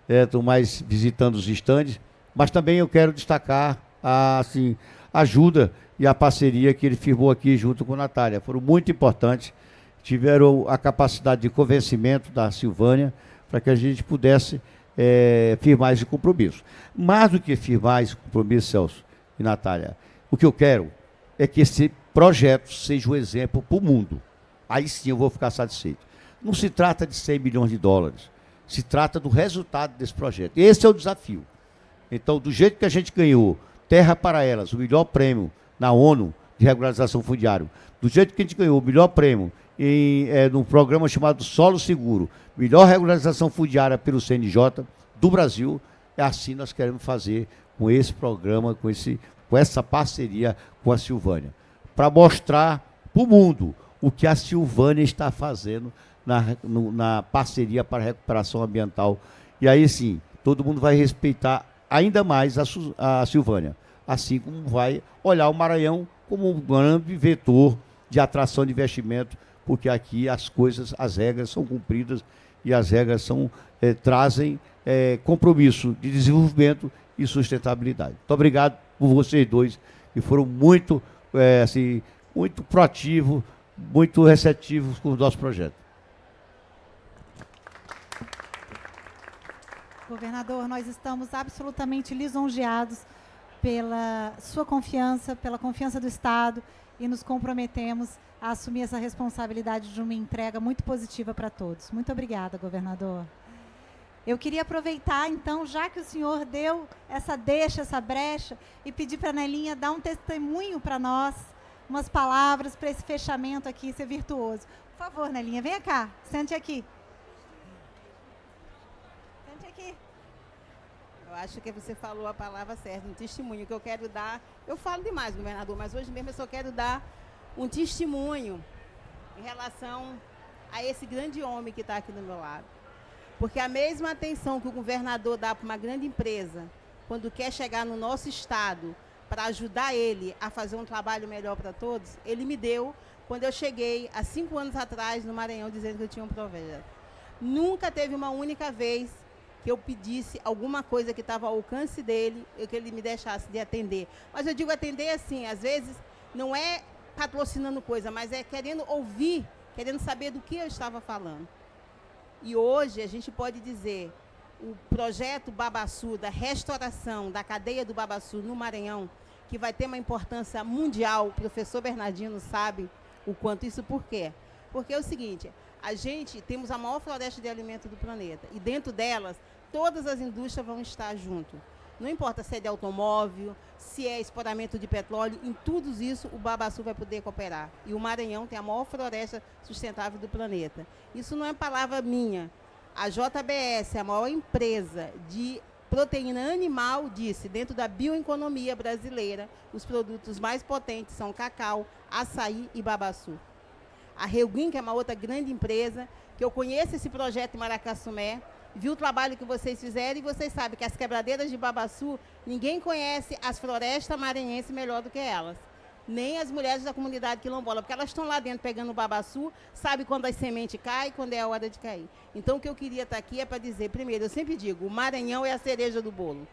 Speaker 4: estão mais visitando os estandes, mas também eu quero destacar a ajuda e a parceria que ele firmou aqui junto com a Natália. Foram muito importantes, tiveram a capacidade de convencimento da Silvânia para que a gente pudesse firmar esse compromisso. Mais do que firmar esse compromisso, Celso e Natália, o que eu quero é que esse projeto seja um exemplo para o mundo. Aí sim eu vou ficar satisfeito. Não se trata de 100 milhões de dólares, se trata do resultado desse projeto. Esse é o desafio. Então, do jeito que a gente ganhou Terra para Elas, o melhor prêmio na ONU de regularização fundiária, do jeito que a gente ganhou o melhor prêmio num programa chamado Solo Seguro, melhor regularização fundiária pelo CNJ do Brasil, é assim nós queremos fazer com esse programa, com essa parceria com a Silvânia, para mostrar para o mundo o que a Silvânia está fazendo na parceria para a recuperação ambiental. E aí sim, todo mundo vai respeitar ainda mais a Silvânia, assim como vai olhar o Maranhão como um grande vetor de atração de investimento, porque aqui as regras são cumpridas e as regras trazem compromisso de desenvolvimento e sustentabilidade. Muito obrigado por vocês dois, que foram muito proativos, muito receptivos com o nosso projeto.
Speaker 1: Governador, nós estamos absolutamente lisonjeados pela sua confiança, pela confiança do Estado, e nos comprometemos a assumir essa responsabilidade de uma entrega muito positiva para todos. Muito obrigada, governador. Eu queria aproveitar, então, já que o senhor deu essa brecha, e pedir para a Nelinha dar um testemunho para nós, umas palavras para esse fechamento aqui ser virtuoso. Por favor, Nelinha, venha cá, sente aqui. Sente aqui.
Speaker 13: Eu acho que você falou a palavra certa, um testemunho que eu quero dar. Eu falo demais, governador, mas hoje mesmo eu só quero dar um testemunho em relação a esse grande homem que está aqui do meu lado. Porque a mesma atenção que o governador dá para uma grande empresa, quando quer chegar no nosso estado para ajudar ele a fazer um trabalho melhor para todos, ele me deu quando eu cheguei há 5 anos atrás no Maranhão dizendo que eu tinha um projeto. Nunca teve uma única vez que eu pedisse alguma coisa que estava ao alcance dele, que ele me deixasse de atender. Mas eu digo atender assim, às vezes não é patrocinando coisa, mas é querendo ouvir, querendo saber do que eu estava falando. E hoje a gente pode dizer, o projeto Babaçu, da restauração da cadeia do Babaçu no Maranhão, que vai ter uma importância mundial, o professor Bernardino sabe o quanto isso. Por quê? Porque é o seguinte, A gente temos a maior floresta de alimento do planeta e dentro delas todas as indústrias vão estar junto. Não importa se é de automóvel, se é exploramento de petróleo, em tudo isso o Babaçu vai poder cooperar. E o Maranhão tem a maior floresta sustentável do planeta. Isso não é palavra minha. A JBS, a maior empresa de proteína animal, disse, dentro da bioeconomia brasileira, os produtos mais potentes são cacau, açaí e babaçu. A Reuguin, que é uma outra grande empresa, que eu conheço esse projeto em Maracassumé, vi o trabalho que vocês fizeram e vocês sabem que as quebradeiras de babaçu, ninguém conhece as florestas maranhenses melhor do que elas. Nem as mulheres da comunidade quilombola, porque elas estão lá dentro pegando o babaçu, sabe quando as sementes caem, quando é a hora de cair. Então, o que eu queria estar aqui é para dizer, primeiro, eu sempre digo, o Maranhão é a cereja do bolo.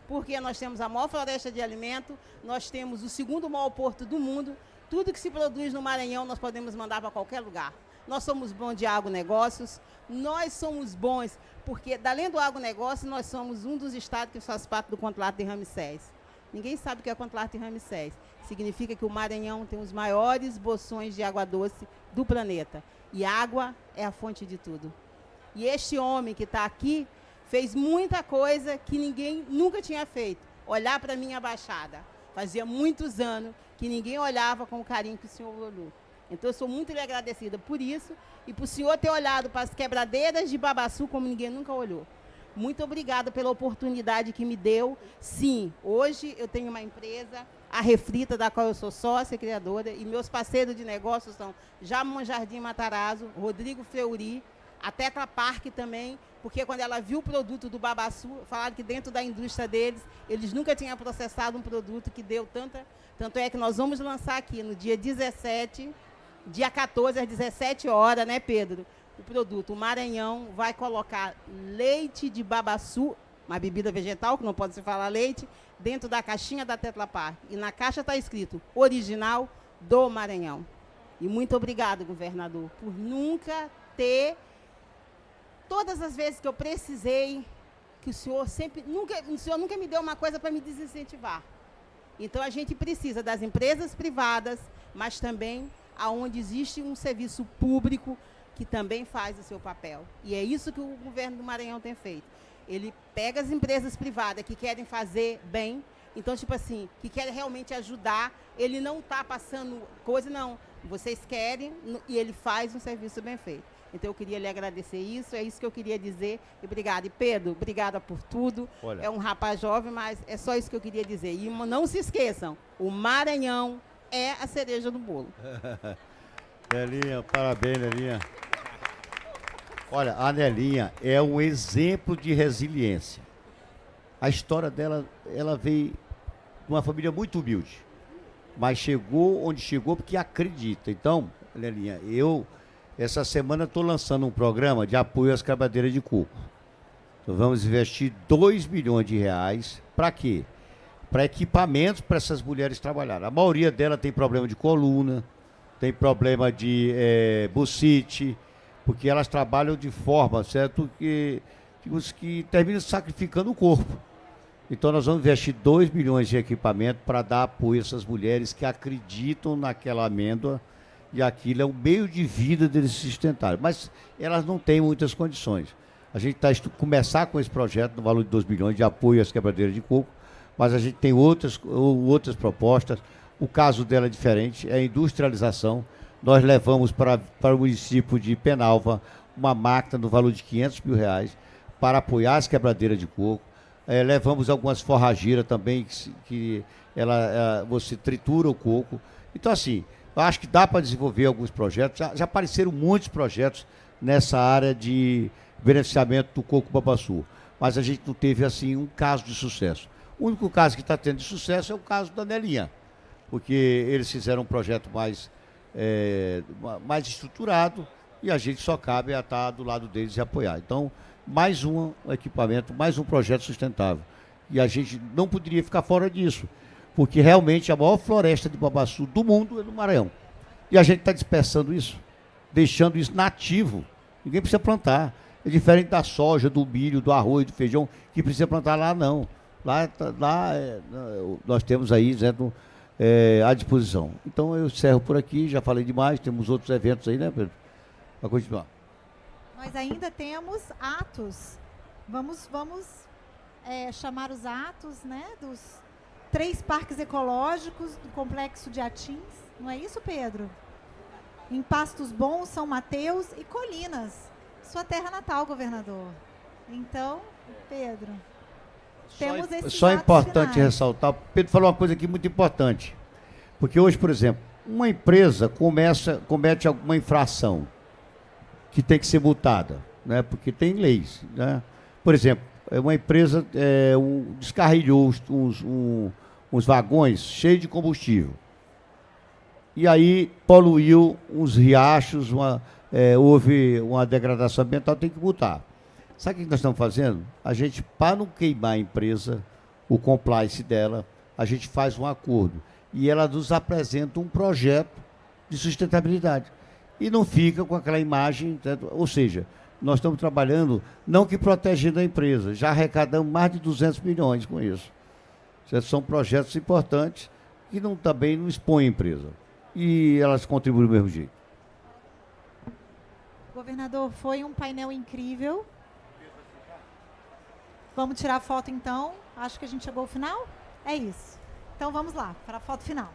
Speaker 13: Porque nós temos a maior floresta de alimento, nós temos o segundo maior porto do mundo, tudo que se produz no Maranhão nós podemos mandar para qualquer lugar. Nós somos bons de agronegócios, nós somos bons, porque, além do agronegócio, nós somos um dos estados que faz parte do contrato de Ramsés. Ninguém sabe o que é o contrato de Ramsés. Significa que o Maranhão tem os maiores bolsões de água doce do planeta. E água é a fonte de tudo. E este homem que está aqui fez muita coisa que ninguém nunca tinha feito. Olhar para a minha baixada. Fazia muitos anos que ninguém olhava com o carinho que o senhor olhou. Então, eu sou muito lhe agradecida por isso e por o senhor ter olhado para as quebradeiras de babaçu como ninguém nunca olhou. Muito obrigada pela oportunidade que me deu. Sim, hoje eu tenho uma empresa, a Refrita, da qual eu sou sócia criadora, e meus parceiros de negócios são Jamon Jardim Matarazzo, Rodrigo Fleury, a Tetra Park também, porque quando ela viu o produto do babaçu, falaram que dentro da indústria deles, eles nunca tinham processado um produto que deu tanta... Tanto é que nós vamos lançar aqui no dia 17, dia 14, às 17 horas, né, Pedro? O produto. O Maranhão vai colocar leite de babaçu, uma bebida vegetal, que não pode se falar leite, dentro da caixinha da Tetra Pak. E na caixa está escrito, original do Maranhão. E muito obrigado, governador, por nunca ter... Todas as vezes que eu precisei, que o senhor nunca me deu uma coisa para me desincentivar. Então, a gente precisa das empresas privadas, mas também aonde existe um serviço público que também faz o seu papel. E é isso que o governo do Maranhão tem feito. Ele pega as empresas privadas que querem fazer bem, então, tipo assim, que querem realmente ajudar, ele não está passando coisa, não. Vocês querem e ele faz um serviço bem feito. Então, eu queria lhe agradecer isso, é isso que eu queria dizer. E obrigada. E Pedro, obrigada por tudo. Olha. É um rapaz jovem, mas é só isso que eu queria dizer. E não se esqueçam, o Maranhão é a cereja do bolo.
Speaker 4: Nelinha, parabéns, Nelinha. Olha, a Nelinha é um exemplo de resiliência. A história dela, ela veio de uma família muito humilde, mas chegou onde chegou porque acredita. Então, Nelinha, essa semana estou lançando um programa de apoio às quebradeiras de coco. Então, vamos investir 2 milhões de reais. Para quê? Para equipamentos para essas mulheres trabalharem. A maioria delas tem problema de coluna, tem problema de bursite, porque elas trabalham de forma, certo, que terminam sacrificando o corpo. Então, nós vamos investir 2 milhões de equipamento para dar apoio a essas mulheres que acreditam naquela amêndoa e aquilo é um meio de vida deles se sustentarem. Mas elas não têm muitas condições. A gente está começar com esse projeto no valor de 2 milhões de apoio às quebradeiras de coco, mas a gente tem outras propostas. O caso dela é diferente, é a industrialização. Nós levamos para o município de Penalva uma máquina no valor de R$500 mil para apoiar as quebradeiras de coco. Levamos algumas forrageiras também, que você tritura o coco. Então, assim, eu acho que dá para desenvolver alguns projetos. Já apareceram muitos projetos nessa área de beneficiamento do coco babaçu, mas a gente não teve, assim, um caso de sucesso. O único caso que está tendo de sucesso é o caso da Nelinha, porque eles fizeram um projeto mais estruturado e a gente só cabe a estar do lado deles e apoiar. Então, mais um equipamento, mais um projeto sustentável. E a gente não poderia ficar fora disso, porque realmente a maior floresta de babaçu do mundo é no Maranhão. E a gente está dispersando isso, deixando isso nativo. Ninguém precisa plantar. É diferente da soja, do milho, do arroz, do feijão, que precisa plantar lá, não. Lá nós temos aí, certo, à disposição. Então eu encerro por aqui, já falei demais, temos outros eventos aí, né, Pedro? Vai continuar.
Speaker 1: Nós ainda temos atos. Vamos chamar os atos, né, dos 3 parques ecológicos do Complexo de Atins. Não é isso, Pedro? Em Pastos Bons, São Mateus e Colinas. Sua terra natal, governador. Então, Pedro, temos esses
Speaker 4: Só é
Speaker 1: atos
Speaker 4: importante
Speaker 1: finais.
Speaker 4: ressaltar, Pedro falou uma coisa aqui muito importante. Porque hoje, por exemplo, uma empresa comete alguma infração que tem que ser multada, né? Porque tem leis, né? Por exemplo, uma empresa descarrilhou uns vagões cheios de combustível. E aí poluiu uns riachos, houve uma degradação ambiental, tem que multar. Sabe o que nós estamos fazendo? A gente, para não queimar a empresa, o compliance dela, a gente faz um acordo. E ela nos apresenta um projeto de sustentabilidade. E não fica com aquela imagem, ou seja, nós estamos trabalhando, não que protegendo a empresa, já arrecadamos mais de 200 milhões com isso. São projetos importantes que também não expõem a empresa. E elas contribuem do mesmo jeito.
Speaker 1: Governador, foi um painel incrível. Vamos tirar a foto então. Acho que a gente chegou ao final. É isso. Então vamos lá, para a foto final.